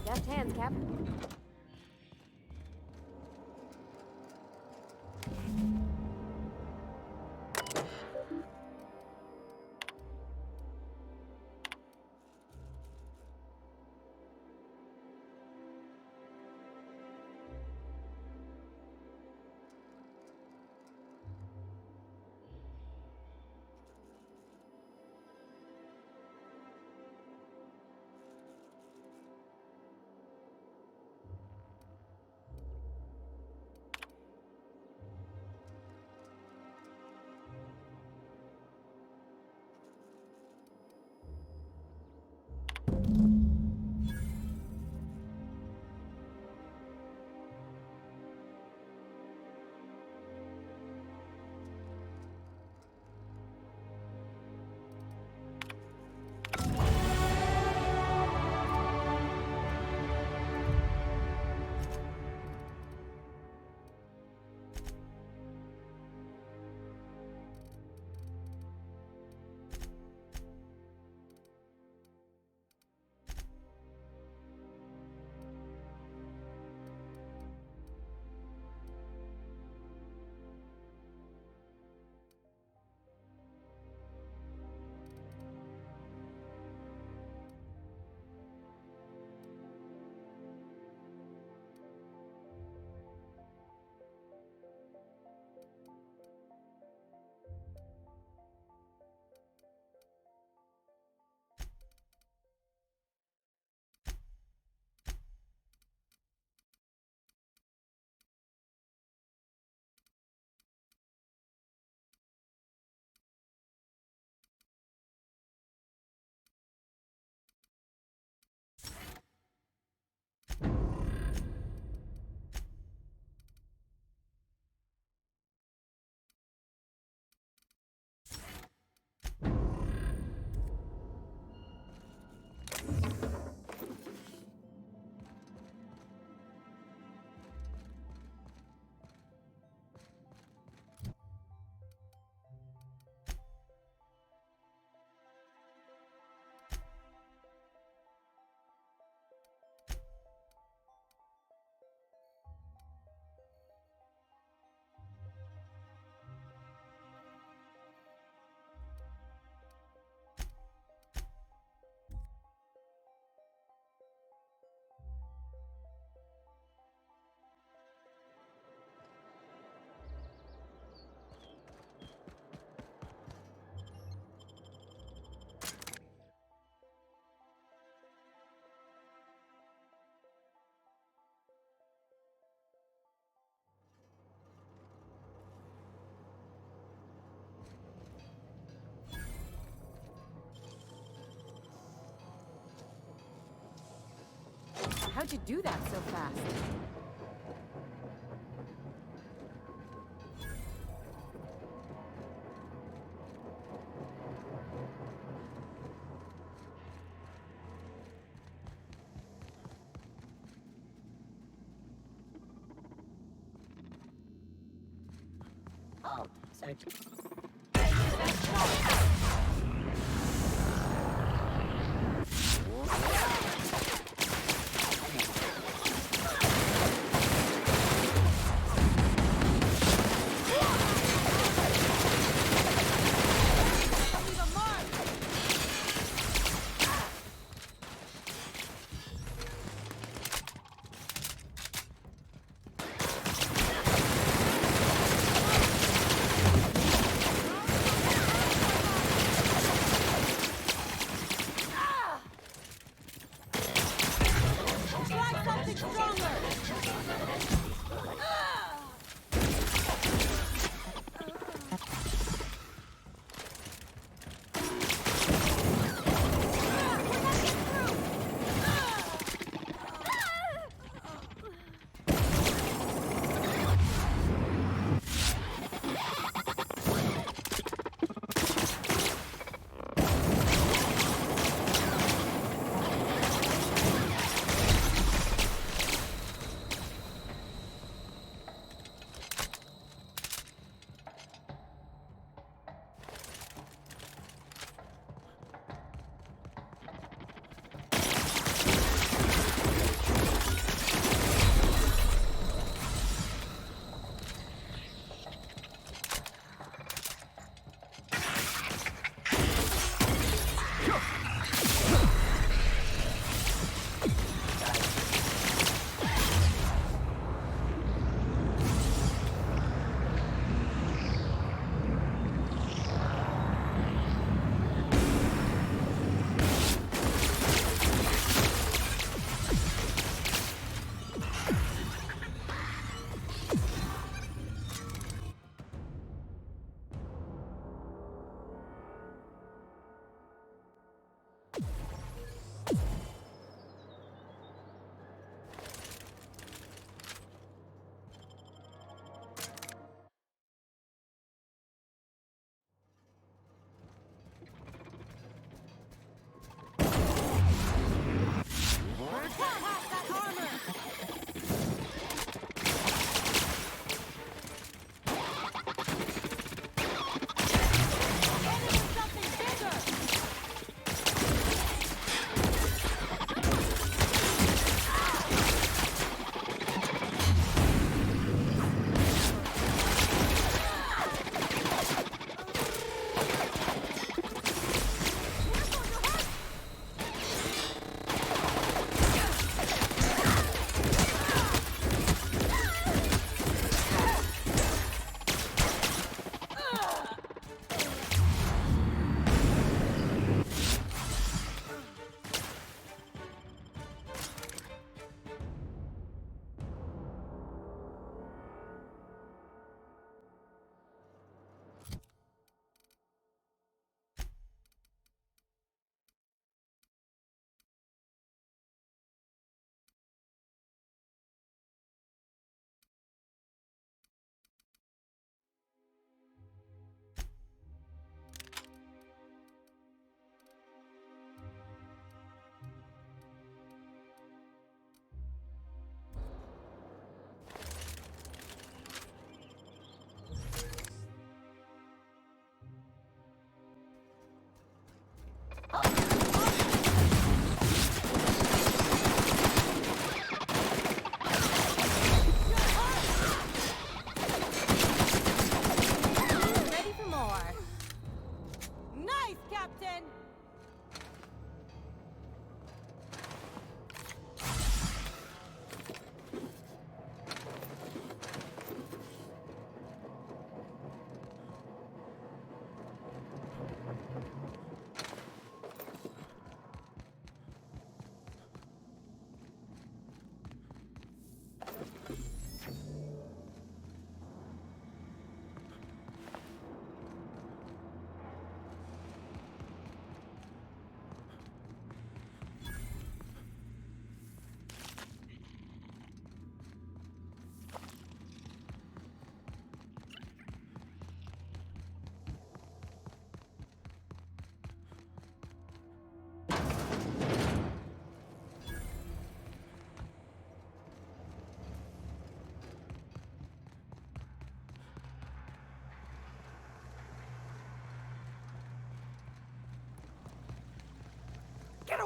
Deft hands, Cap. How'd you do that so fast?
Halt. Search.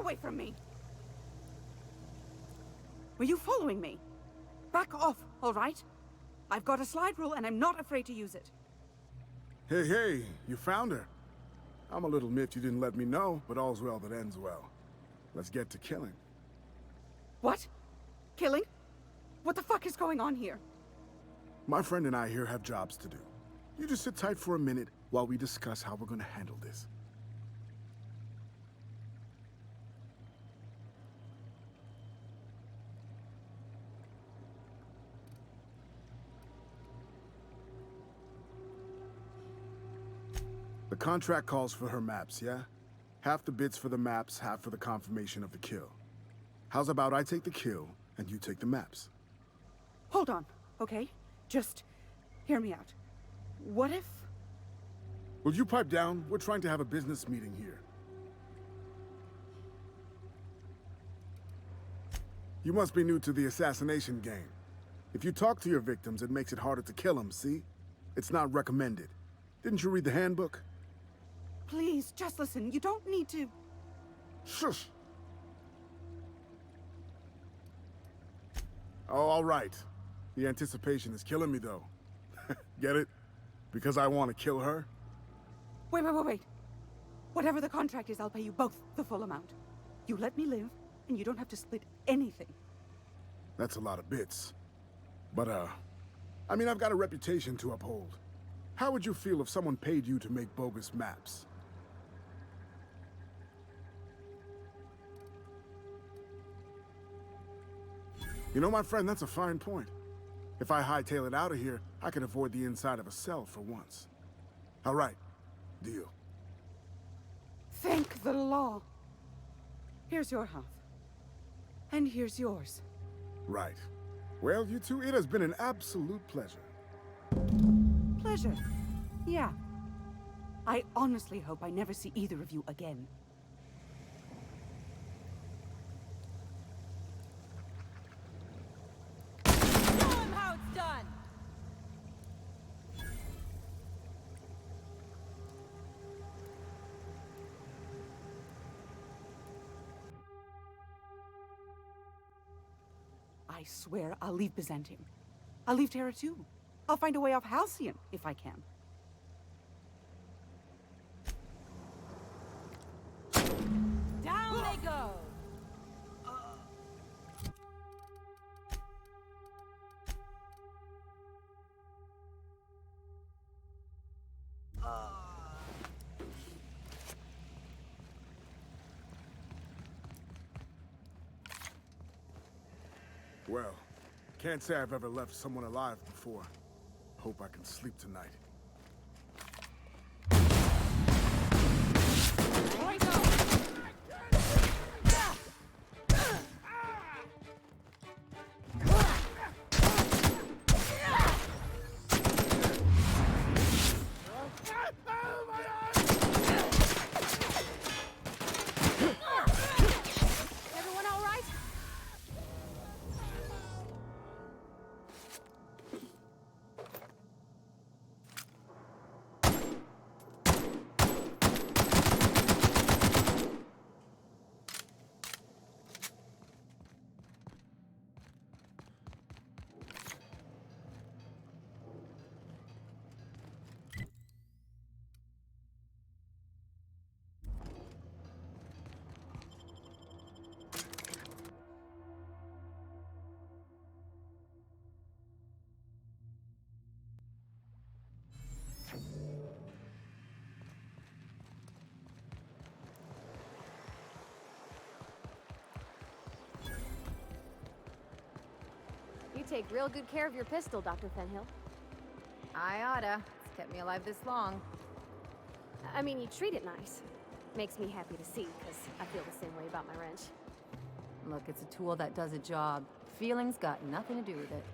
away from me! Were you following me? Back off, all right? I've got a slide rule and I'm not afraid to use it.
Hey, hey, you found her. I'm a little miffed you didn't let me know, but all's well that ends well. Let's get to killing.
What? Killing? What the fuck is going on here?
My friend and I here have jobs to do. You just sit tight for a minute while we discuss how we're gonna handle this. The contract calls for her maps, yeah? Half the bits for the maps, half for the confirmation of the kill. How's about I take the kill, and you take the maps?
Hold on, okay? Just hear me out. What if...
Will you pipe down? We're trying to have a business meeting here. You must be new to the assassination game. If you talk to your victims, it makes it harder to kill them, see? It's not recommended. Didn't you read the handbook?
Please, just listen. You don't need to...
Shush! Oh, all right. The anticipation is killing me, though. Get it? Because I want to kill her?
Wait. Whatever the contract is, I'll pay you both the full amount. You let me live, and you don't have to split anything.
That's a lot of bits. But, I mean, I've got a reputation to uphold. How would you feel if someone paid you to make bogus maps? You know, my friend, that's a fine point. If I hightail it out of here, I can avoid the inside of a cell for once. All right. Deal.
Thank the law. Here's your half. And here's yours.
Right. Well, you two, it has been an absolute pleasure.
Pleasure. Yeah. I honestly hope I never see either of you again.
Show 'em how it's done!
I swear I'll leave Byzantium. I'll leave Terra too. I'll find a way off Halcyon, if I can.
Down they go!
Well, can't say I've ever left someone alive before. Hope I can sleep tonight.
Everyone all right? You take real good care of your pistol, Dr. Fenhill.
I oughta. It's kept me alive this long.
I mean, you treat it nice. Makes me happy to see, because I feel the same way about my wrench.
Look, it's a tool that does a job. Feelings got nothing to do with it.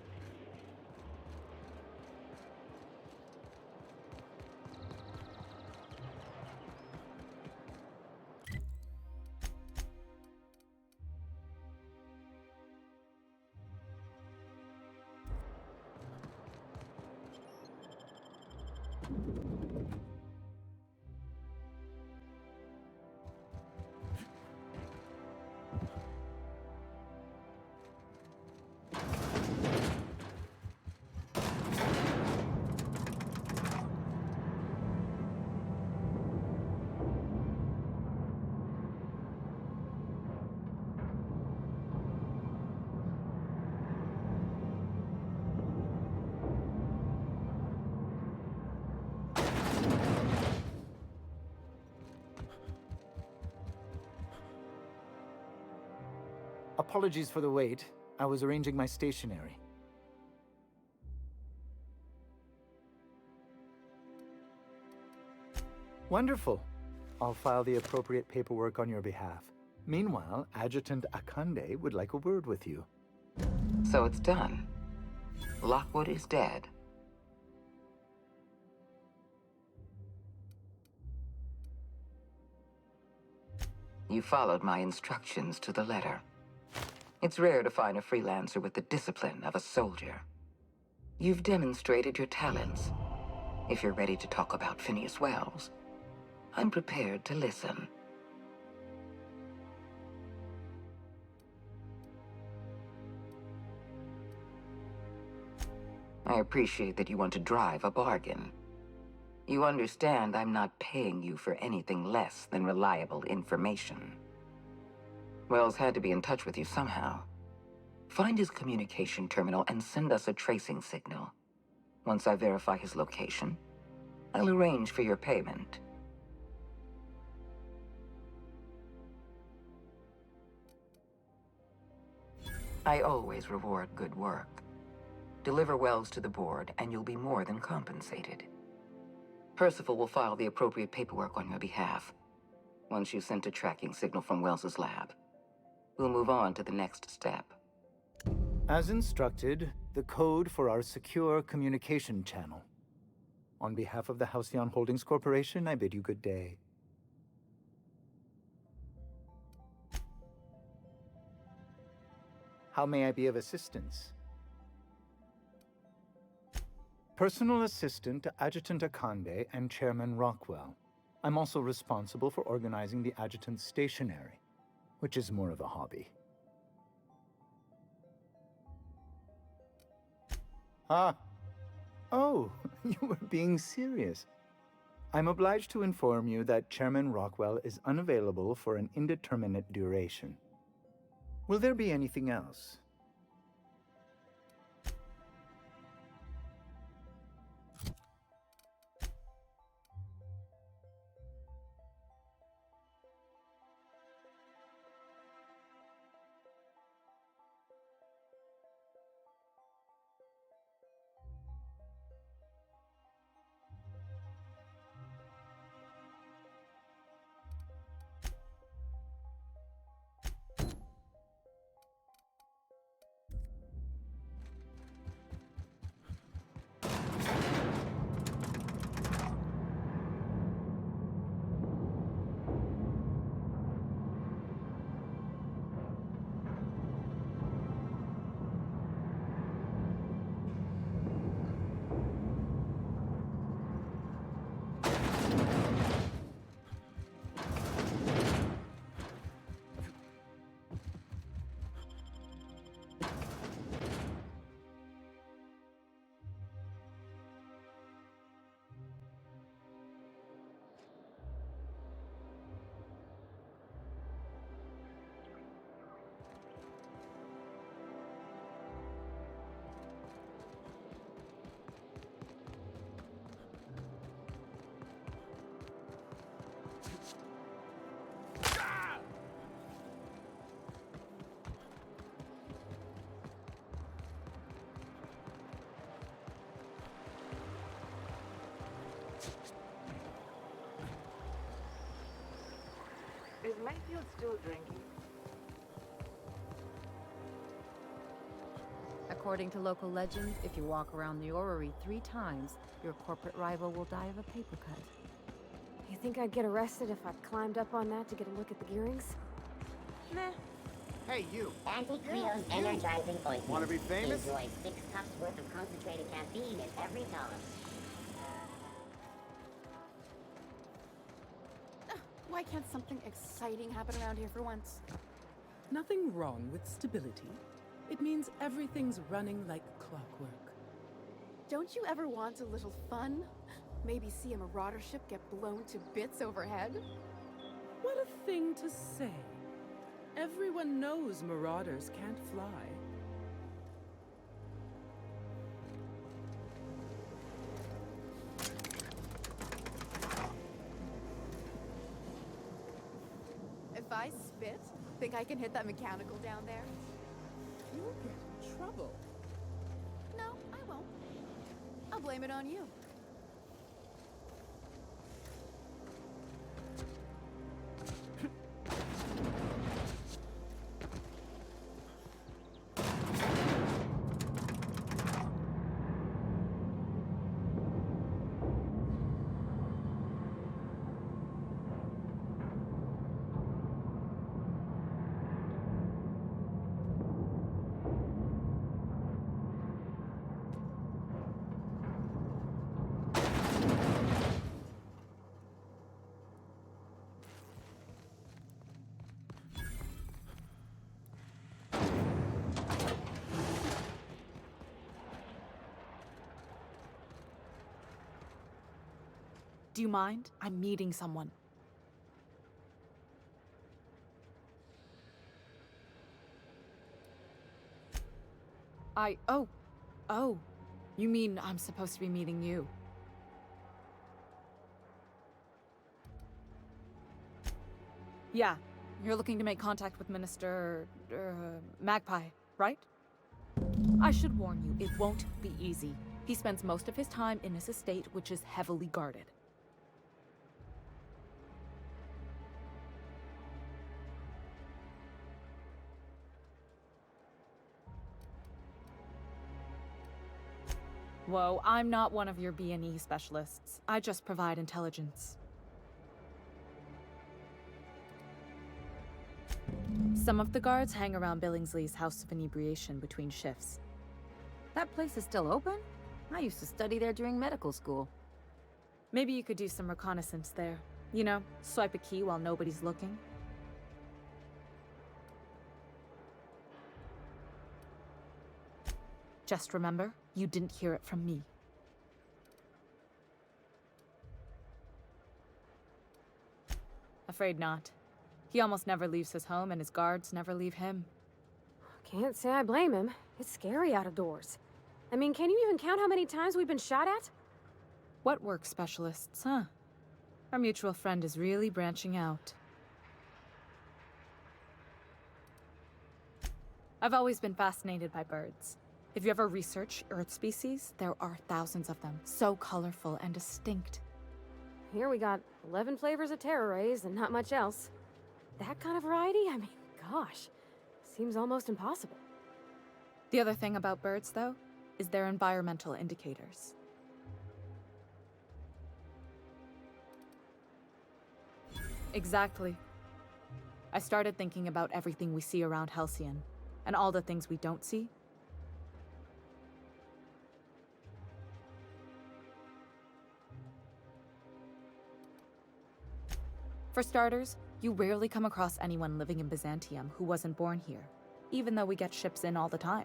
Apologies for the wait. I was arranging my stationery. Wonderful. I'll file the appropriate paperwork on your behalf. Meanwhile, Adjutant Akande would like a word with you.
So it's done. Lockwood is dead. You followed my instructions to the letter. It's rare to find a freelancer with the discipline of a soldier. You've demonstrated your talents. If you're ready to talk about Phineas Wells, I'm prepared to listen. I appreciate that you want to drive a bargain. You understand I'm not paying you for anything less than reliable information. Wells had to be in touch with you somehow. Find his communication terminal and send us a tracing signal. Once I verify his location, I'll arrange for your payment. I always reward good work. Deliver Wells to the board, and you'll be more than compensated. Percival will file the appropriate paperwork on your behalf. Once you've sent a tracking signal from Wells's lab, we'll move on to the next step.
As instructed, the code for our secure communication channel. On behalf of the Halcyon Holdings Corporation, I bid you good day. How may I be of assistance? Personal assistant to Adjutant Akande and Chairman Rockwell. I'm also responsible for organizing the adjutant's stationery, which is more of a hobby. Ah. Oh, you were being serious. I'm obliged to inform you that Chairman Rockwell is unavailable for an indeterminate duration. Will there be anything else?
Is Mayfield still drinking?
According to local legend, if you walk around the orrery 3 times, your corporate rival will die of a paper cut.
You think I'd get arrested if I climbed up on that to get a look at the gearings?
Nah.
Hey, you! Anti-Creo's energizing ointment.
Wanna be famous?
Enjoy 6 cups worth of concentrated caffeine in every dollar.
Why can't something exciting happen around here for once?
Nothing wrong with stability. It means everything's running like clockwork.
Don't you ever want a little fun? Maybe see a marauder ship get blown to bits overhead?
What a thing to say. Everyone knows marauders can't fly.
If I spit,
Think I can hit that mechanical down there?
You'll get in trouble.
No, I won't. I'll blame it on you.
Do you mind? I'm meeting someone. Oh. You mean I'm supposed to be meeting you? Yeah, you're looking to make contact with Minister... Magpie, right? I should warn you, it won't be easy. He spends most of his time in his estate, which is heavily guarded. Whoa, I'm not one of your B&E specialists. I just provide intelligence. Some of the guards hang around Billingsley's House of Inebriation between shifts.
That place is still open? I used to study there during medical school.
Maybe you could do some reconnaissance there. You know, swipe a key while nobody's looking. Just remember, you didn't hear it from me. Afraid not. He almost never leaves his home, and his guards never leave him.
Can't say I blame him. It's scary out of doors. I mean, can you even count how many times we've been shot at?
What work specialists, huh? Our mutual friend is really branching out. I've always been fascinated by birds. If you ever research Earth species, there are thousands of them, so colorful and distinct.
Here we got 11 flavors of terror rays and not much else. That kind of variety? I mean, gosh, seems almost impossible.
The other thing about birds, though, is their environmental indicators. Exactly. I started thinking about everything we see around Halcyon, and all the things we don't see. For starters, you rarely come across anyone living in Byzantium who wasn't born here, even though we get ships in all the time.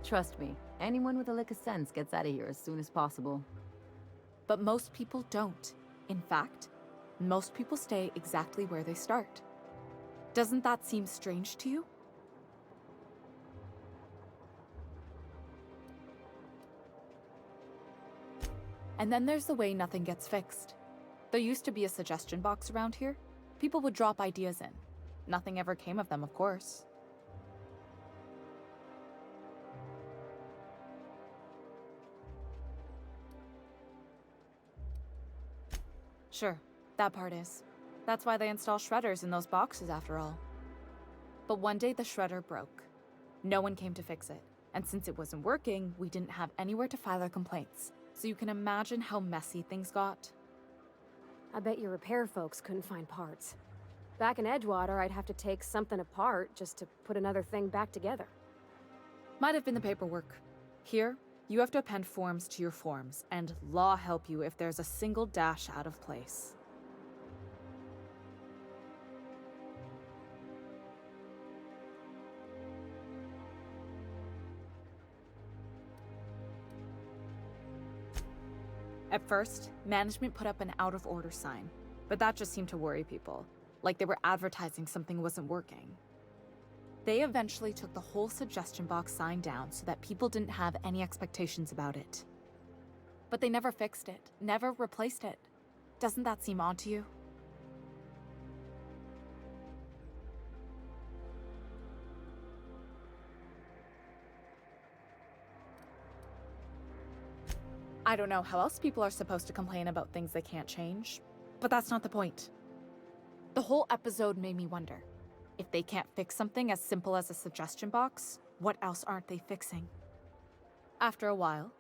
Trust me, anyone with a lick of sense gets out of here as soon as possible.
But most people don't. In fact, most people stay exactly where they start. Doesn't that seem strange to you? And then there's the way nothing gets fixed. There used to be a suggestion box around here. People would drop ideas in. Nothing ever came of them, of course. Sure, that part is. That's why they install shredders in those boxes, after all. But one day the shredder broke. No one came to fix it. And since it wasn't working, we didn't have anywhere to file our complaints. So you can imagine how messy things got.
I bet your repair folks couldn't find parts. Back in Edgewater, I'd have to take something apart just to put another thing back together.
Might have been the paperwork. Here, you have to append forms to your forms, and law help you if there's a single dash out of place. At first, management put up an out-of-order sign, but that just seemed to worry people, like they were advertising something wasn't working. They eventually took the whole suggestion box sign down so that people didn't have any expectations about it. But they never fixed it, never replaced it. Doesn't that seem odd to you? I don't know how else people are supposed to complain about things they can't change, but that's not the point. The whole episode made me wonder, if they can't fix something as simple as a suggestion box, what else aren't they fixing? After a while,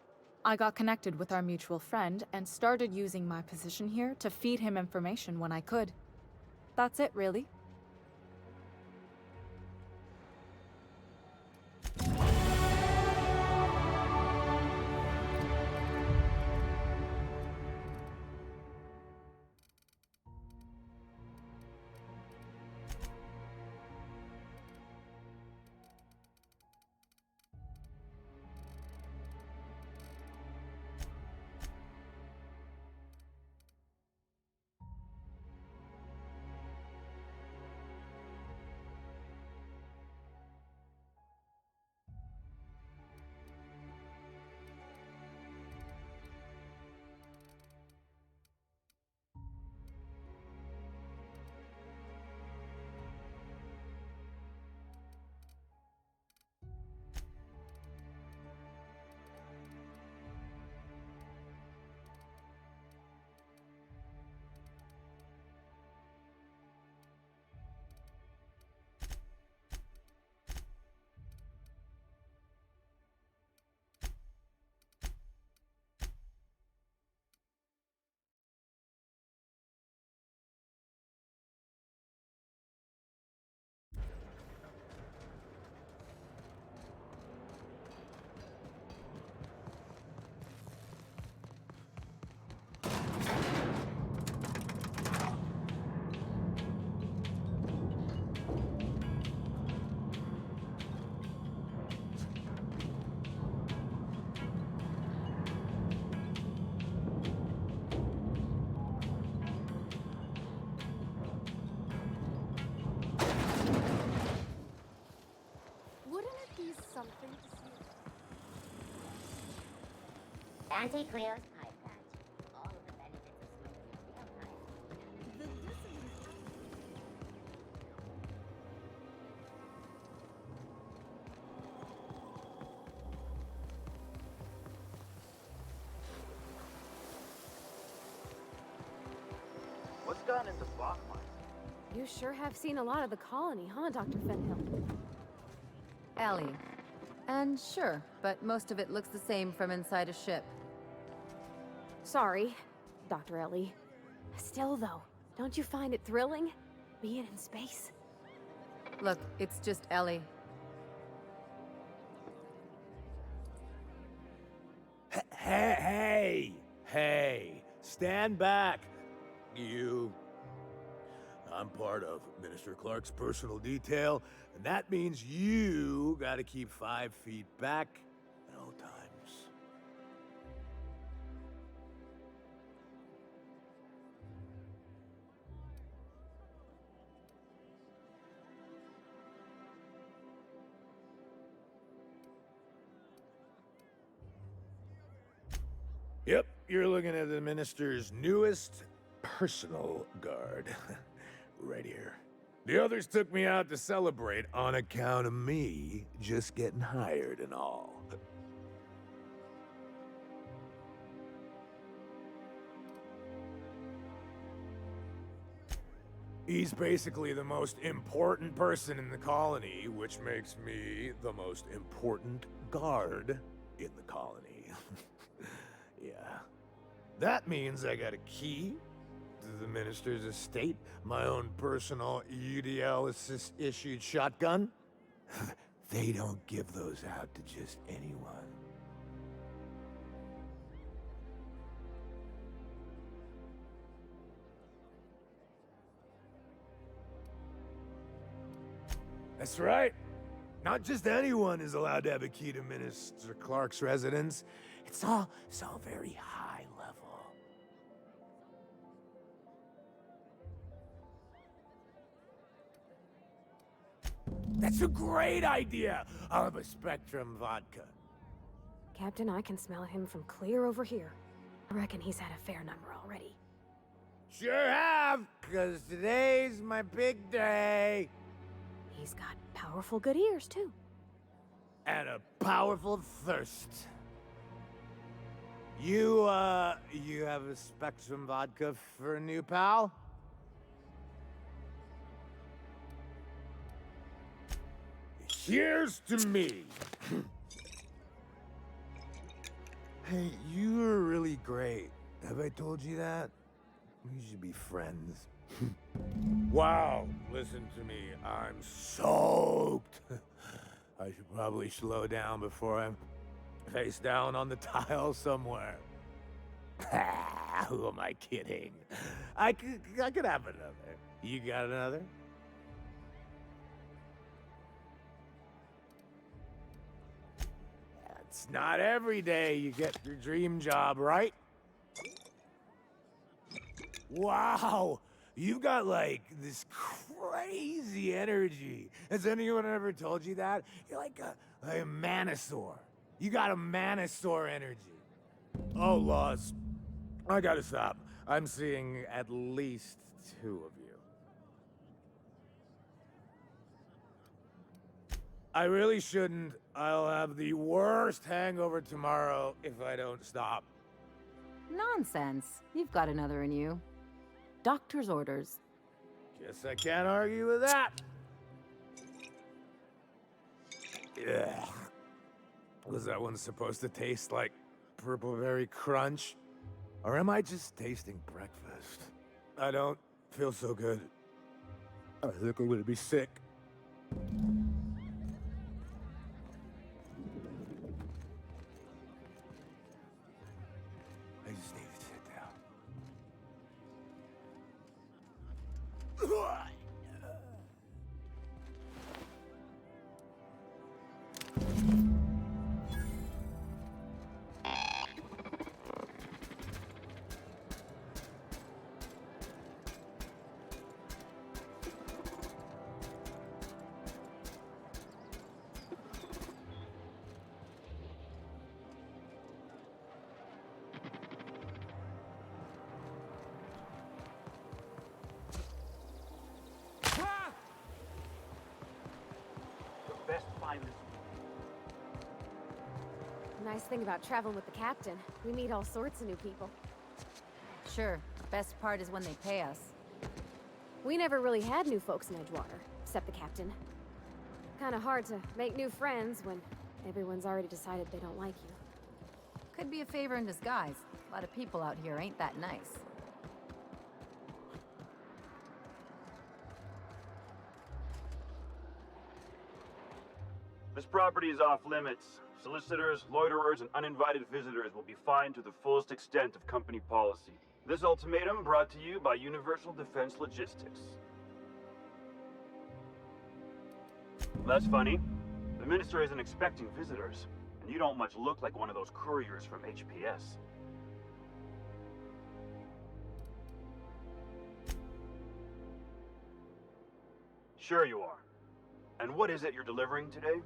I got connected with our mutual friend and started using my position here to feed him information when I could. That's it, really.
Wouldn't it be something to see?
Auntie Cleo's pipe patch. All of the benefits of smoking in real time.
The dissonance.
What's gotten into block mines?
You sure have seen a lot of the colony, huh, Dr. Fenhill?
Ellie. And sure, but most of it looks the same from inside a ship.
Sorry, Dr. Ellie. Still, though, don't you find it thrilling? Being in space?
Look, it's just Ellie.
Hey! Stand back, you. I'm part of Minister Clark's personal detail, and that means you gotta keep 5 feet back at all times. Yep, you're looking at the Minister's newest personal guard. Right here. The others took me out to celebrate on account of me just getting hired and all. He's basically the most important person in the colony, which makes me the most important guard in the colony. Yeah. That means I got a key to the Minister's estate, my own personal UDL-issued shotgun. They don't give those out to just anyone. That's right. Not just anyone is allowed to have a key to Minister Clark's residence. It's all very high level. That's a great idea! I'll have a Spectrum vodka.
Captain, I can smell him from clear over here. I reckon he's had a fair number already.
Sure have, 'cause today's my big day.
He's got powerful good ears, too.
And a powerful thirst. You have a Spectrum vodka for a new pal? Here's to me. Hey, you were really great. Have I told you that? We should be friends. Wow, listen to me. I'm soaked. I should probably slow down before I'm face down on the tile somewhere. Who am I kidding? I could have another. You got another? It's not every day you get your dream job, right? Wow, you've got like this crazy energy. Has anyone ever told you that? You're like a manosaur. You got a manosaur energy. Oh, Laws, I gotta stop. I'm seeing at least 2 of you. I really shouldn't. I'll have the worst hangover tomorrow if I don't stop.
Nonsense. You've got another in you. Doctor's orders.
Guess I can't argue with that. Ugh. Was that one supposed to taste like Purple Berry Crunch? Or am I just tasting breakfast? I don't feel so good. I think I'm gonna be sick. I just need to sit down.
Best find this.
Nice thing about traveling with the captain. We meet all sorts of new people.
Sure, best part is when they pay us.
We never really had new folks in Edgewater, except the captain. Kinda hard to make new friends when everyone's already decided they don't like you.
Could be a favor in disguise. A lot of people out here ain't that nice.
This property is off limits. Solicitors, loiterers, and uninvited visitors will be fined to the fullest extent of company policy. This ultimatum brought to you by Universal Defense Logistics. That's funny. The minister isn't expecting visitors, and you don't much look like one of those couriers from HPS. Sure you are. And what is it you're delivering today?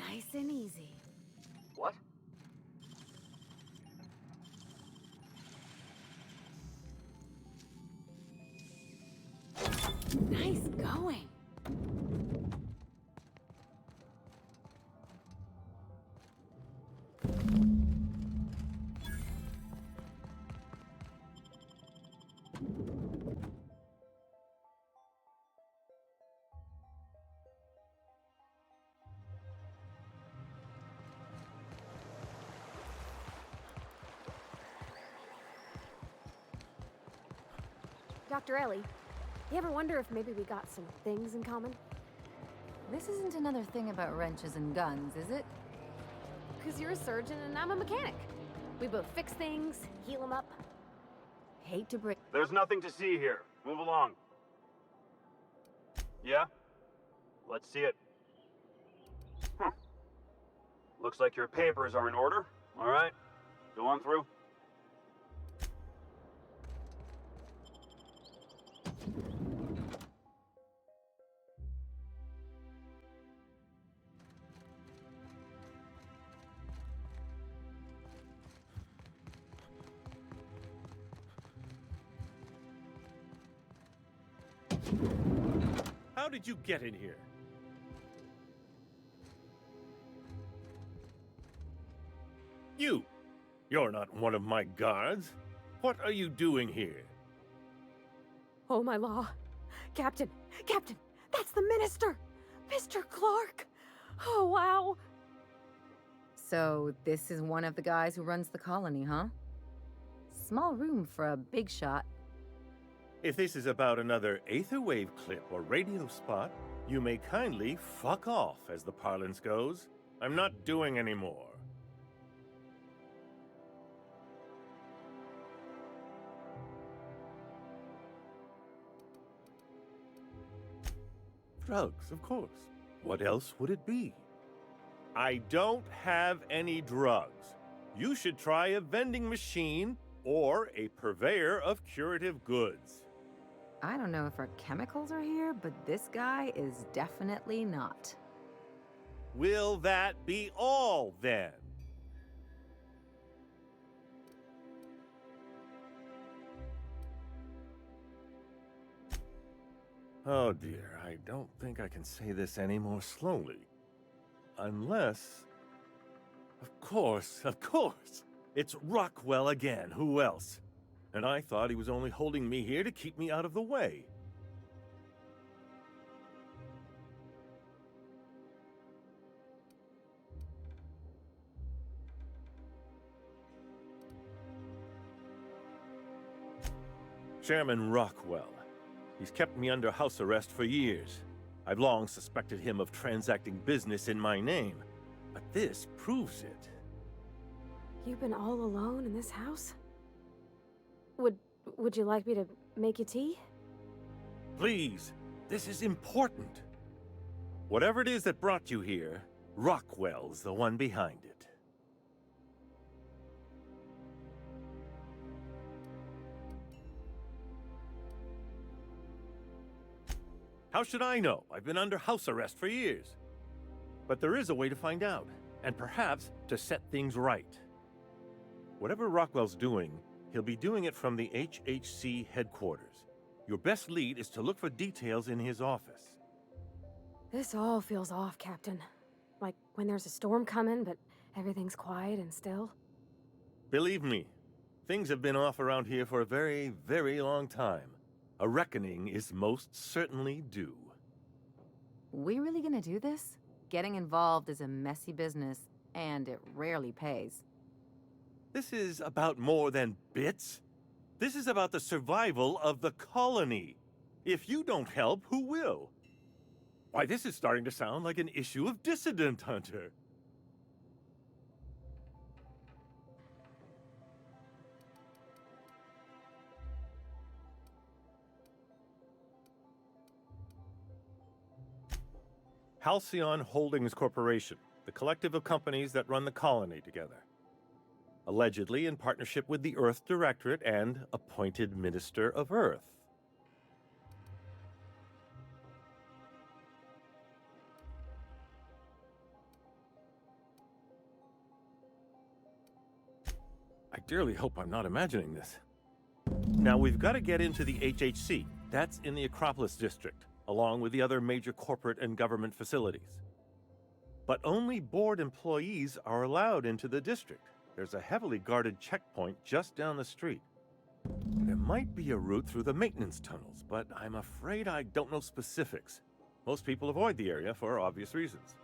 Nice and easy.
What?
Nice going. Dr. Ellie, you ever wonder if maybe we got some things in common?
This isn't another thing about wrenches and guns, is it?
Because you're a surgeon and I'm a mechanic. We both fix things, heal them up.
Hate to break...
There's nothing to see here. Move along. Yeah? Let's see it. Looks like your papers are in order. All right, go on through.
How did you get in here? You're not one of my guards. What are you doing here?
Oh, my law. Captain! Captain! That's the minister! Mr. Clark! Oh, wow!
So, this is one of the guys who runs the colony, huh? Small room for a big shot.
If this is about another Aetherwave clip or radio spot, you may kindly fuck off, as the parlance goes. I'm not doing any more. Drugs, of course. What else would it be? I don't have any drugs. You should try a vending machine or a purveyor of curative goods.
I don't know if our chemicals are here, but this guy is definitely not.
Will that be all, then? Oh dear, I don't think I can say this any more slowly. Unless... Of course! It's Rockwell again, who else? And I thought he was only holding me here to keep me out of the way. Chairman Rockwell. He's kept me under house arrest for years. I've long suspected him of transacting business in my name, but this proves it.
You've been all alone in this house? Would you like me to make you tea?
Please, this is important. Whatever it is that brought you here, Rockwell's the one behind it. How should I know? I've been under house arrest for years. But there is a way to find out, and perhaps to set things right. Whatever Rockwell's doing, he'll be doing it from the HHC headquarters. Your best lead is to look for details in his office.
This all feels off, Captain. Like when there's a storm coming, but everything's quiet and still.
Believe me, things have been off around here for a very, very long time. A reckoning is most certainly due.
We really gonna do this? Getting involved is a messy business, and it rarely pays.
This is about more than bits. This is about the survival of the colony. If you don't help, who will? Why, this is starting to sound like an issue of Dissident Hunter. Halcyon Holdings Corporation, the collective of companies that run the colony together. Allegedly in partnership with the Earth Directorate and appointed Minister of Earth. I dearly hope I'm not imagining this. Now, we've got to get into the HHC. That's in the Acropolis District, along with the other major corporate and government facilities. But only board employees are allowed into the district. There's a heavily guarded checkpoint just down the street. There might be a route through the maintenance tunnels, but I'm afraid I don't know specifics. Most people avoid the area for obvious reasons.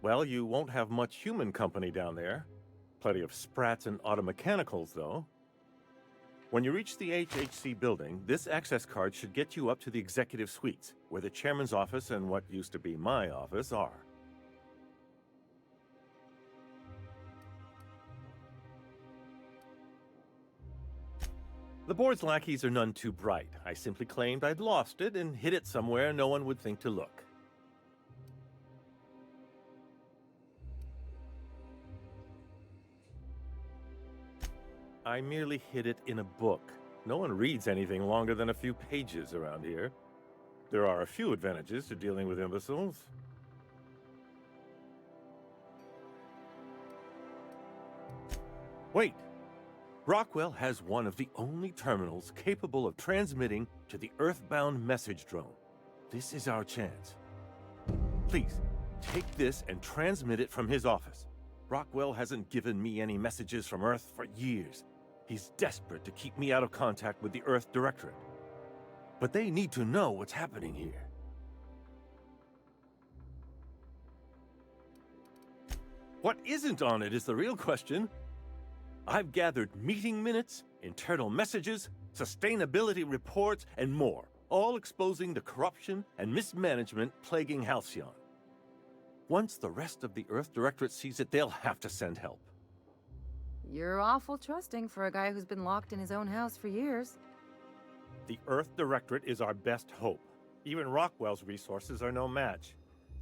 Well, you won't have much human company down there. Plenty of sprats and automechanicals, though. When you reach the HHC building, this access card should get you up to the executive suites, where the chairman's office and what used to be my office are. The board's lackeys are none too bright. I simply claimed I'd lost it and hid it somewhere no one would think to look. I merely hid it in a book. No one reads anything longer than a few pages around here. There are a few advantages to dealing with imbeciles. Wait! Rockwell has one of the only terminals capable of transmitting to the Earthbound message drone. This is our chance. Please, take this and transmit it from his office. Rockwell hasn't given me any messages from Earth for years. He's desperate to keep me out of contact with the Earth Directorate. But they need to know what's happening here. What isn't on it is the real question. I've gathered meeting minutes, internal messages, sustainability reports, and more, all exposing the corruption and mismanagement plaguing Halcyon. Once the rest of the Earth Directorate sees it, they'll have to send help.
You're awful trusting for a guy who's been locked in his own house for years.
The Earth Directorate is our best hope. Even Rockwell's resources are no match.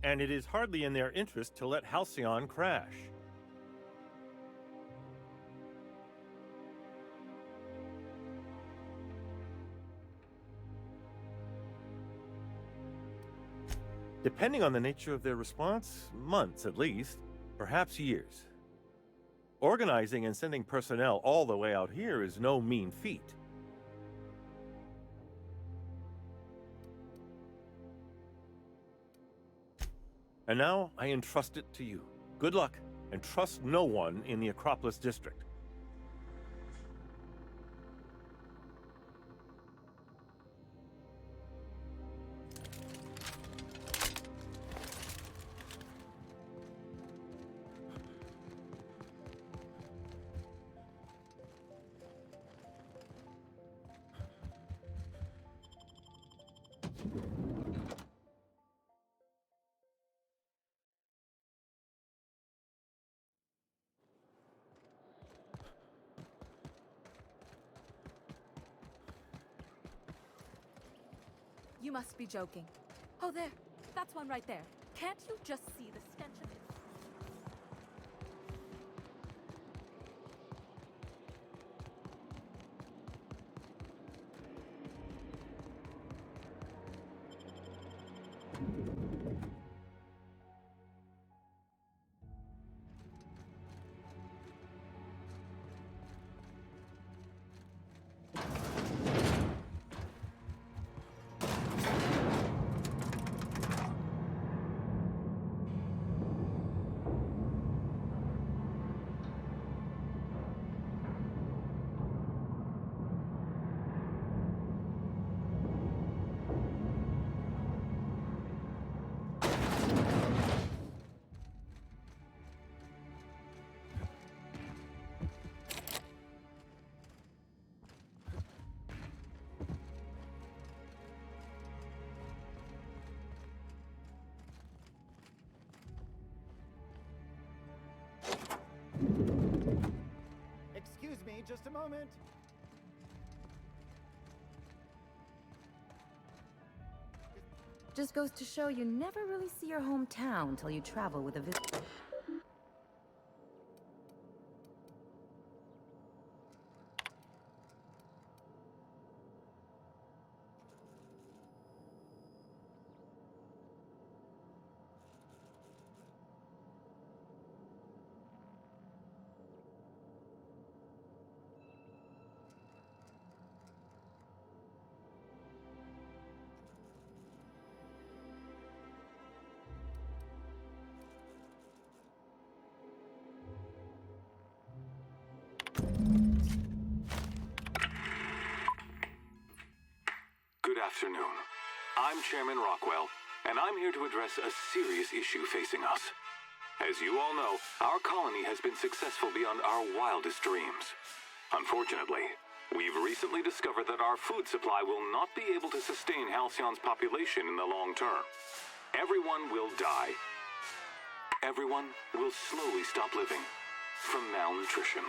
And it is hardly in their interest to let Halcyon crash. Depending on the nature of their response, months at least, perhaps years. Organizing and sending personnel all the way out here is no mean feat. And now I entrust it to you. Good luck, and trust no one in the Acropolis District.
You must be joking. Oh, there. That's one right there. Can't you just see the stench of it?
Excuse me, just a moment.
Just goes to show you never really see your hometown till you travel with a visitor.
Good afternoon. I'm Chairman Rockwell, and I'm here to address a serious issue facing us. As you all know, our colony has been successful beyond our wildest dreams. Unfortunately, we've recently discovered that our food supply will not be able to sustain Halcyon's population in the long term. Everyone will die. Everyone will slowly stop living from malnutrition.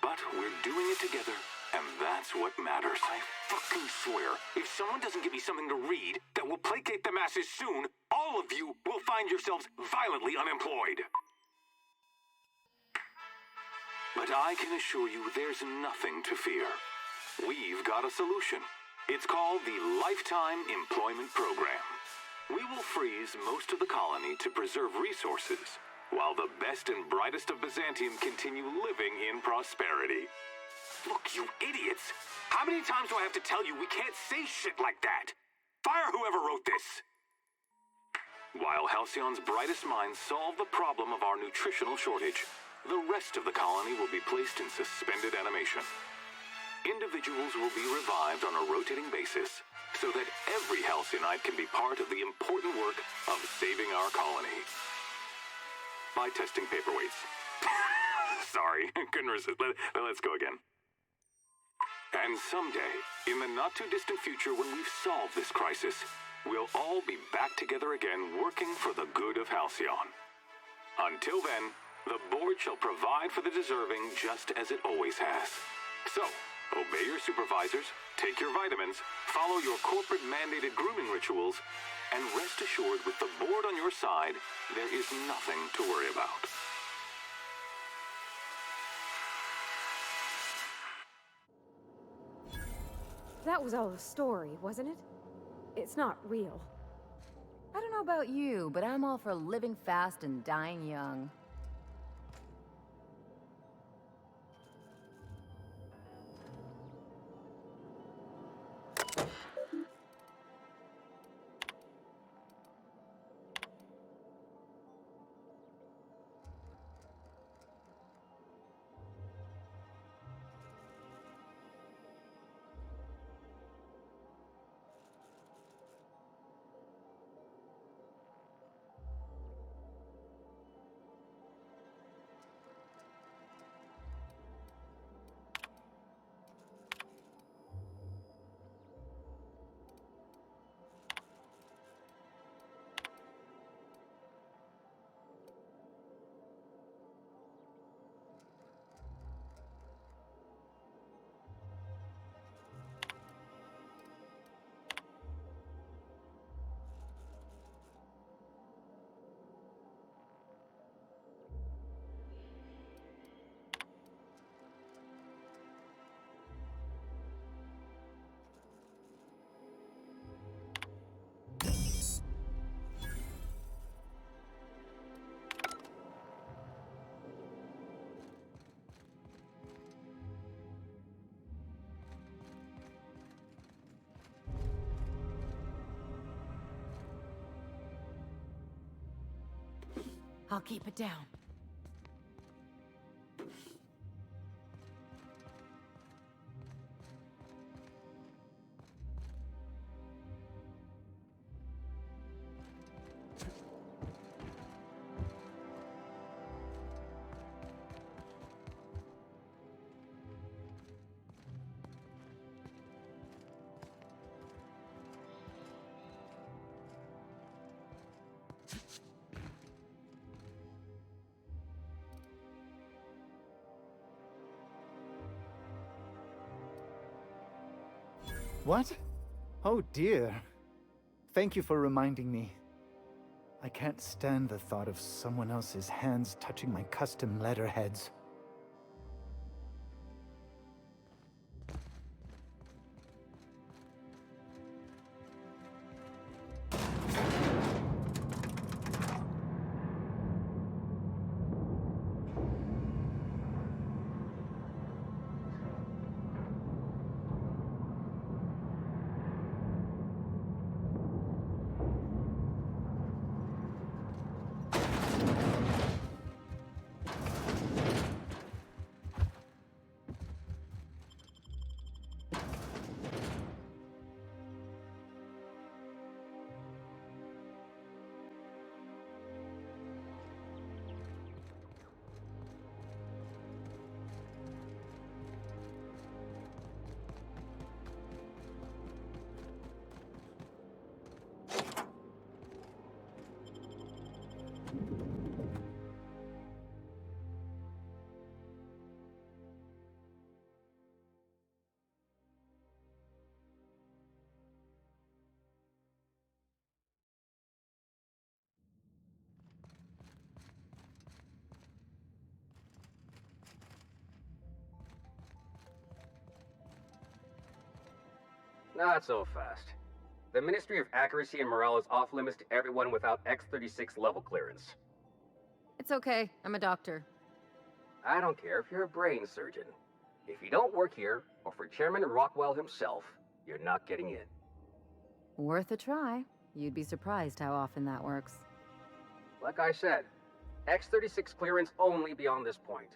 But we're doing it together, And that's what matters. I fucking swear, if someone doesn't give me something to read that will placate the masses soon, all of you will find yourselves violently unemployed. But I can assure you there's nothing to fear. We've got a solution. It's called the Lifetime Employment Program. We will freeze most of the colony to preserve resources, while the best and brightest of Byzantium continue living in prosperity. Look, you idiots! How many times do I have to tell you we can't say shit like that? Fire whoever wrote this! While Halcyon's brightest minds solve the problem of our nutritional shortage, the rest of the colony will be placed in suspended animation. Individuals will be revived on a rotating basis, so that every Halcyon can be part of the important work of saving our colony. By testing paperweights. Sorry, couldn't resist. Let's go again. And someday, in the not-too-distant future when we've solved this crisis, we'll all be back together again working for the good of Halcyon. Until then, the board shall provide for the deserving just as it always has. So, obey your supervisors, take your vitamins, follow your corporate-mandated grooming rituals, and rest assured with the board on your side, there is nothing to worry about.
That was all a story, wasn't it? It's not real.
I don't know about you, but I'm all for living fast and dying young.
I'll keep it down.
What? Oh dear. Thank you for reminding me. I can't stand the thought of someone else's hands touching my custom letterheads.
Not so fast. The Ministry of Accuracy and Morale is off limits to everyone without X-36 level clearance.
It's okay. I'm a doctor.
I don't care if you're a brain surgeon. If you don't work here, or for Chairman Rockwell himself, you're not getting in.
Worth a try. You'd be surprised how often that works.
Like I said, X-36 clearance only beyond this point.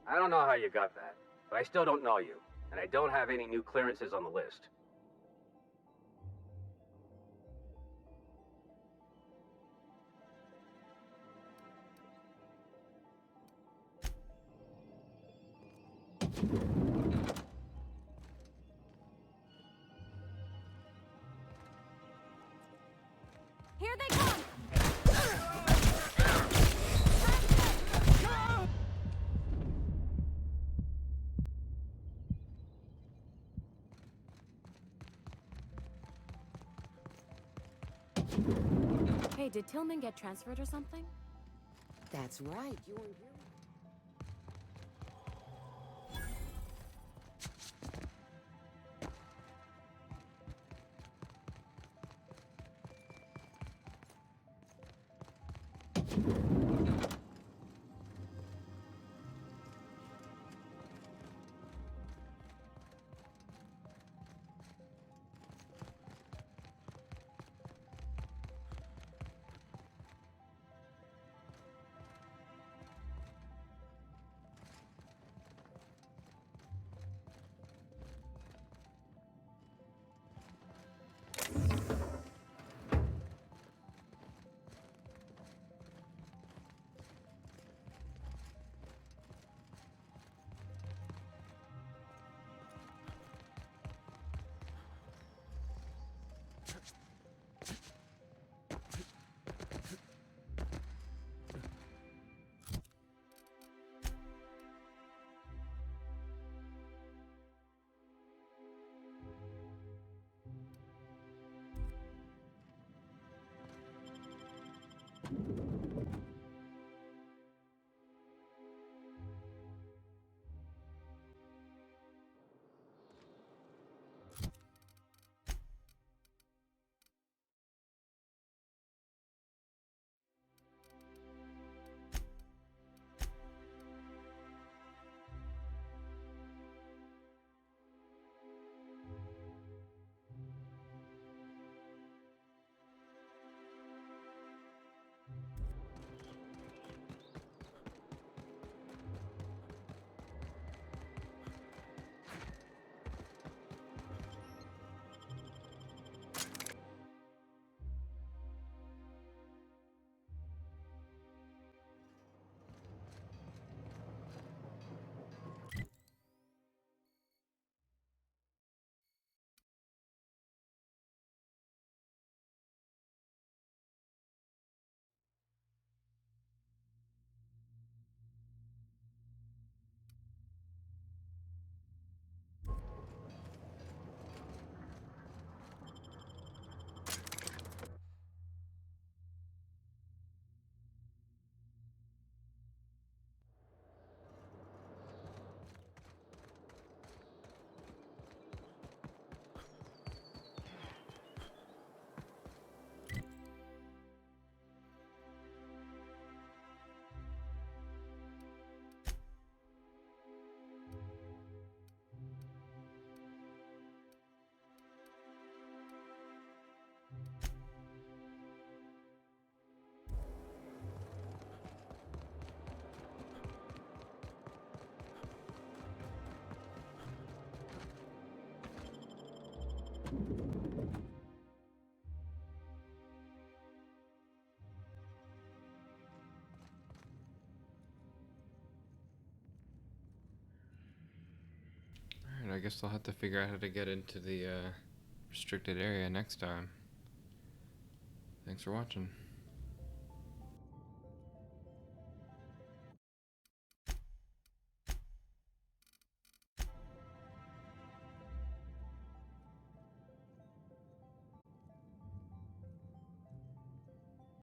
I don't know how you got that, but I still don't know you, and I don't have any new clearances on the list.
Here they come!
Hey, did Tillman get transferred or something?
That's right, you weren't here.
Alright, I guess I'll have to figure out how to get into the restricted area next time. Thanks for watching.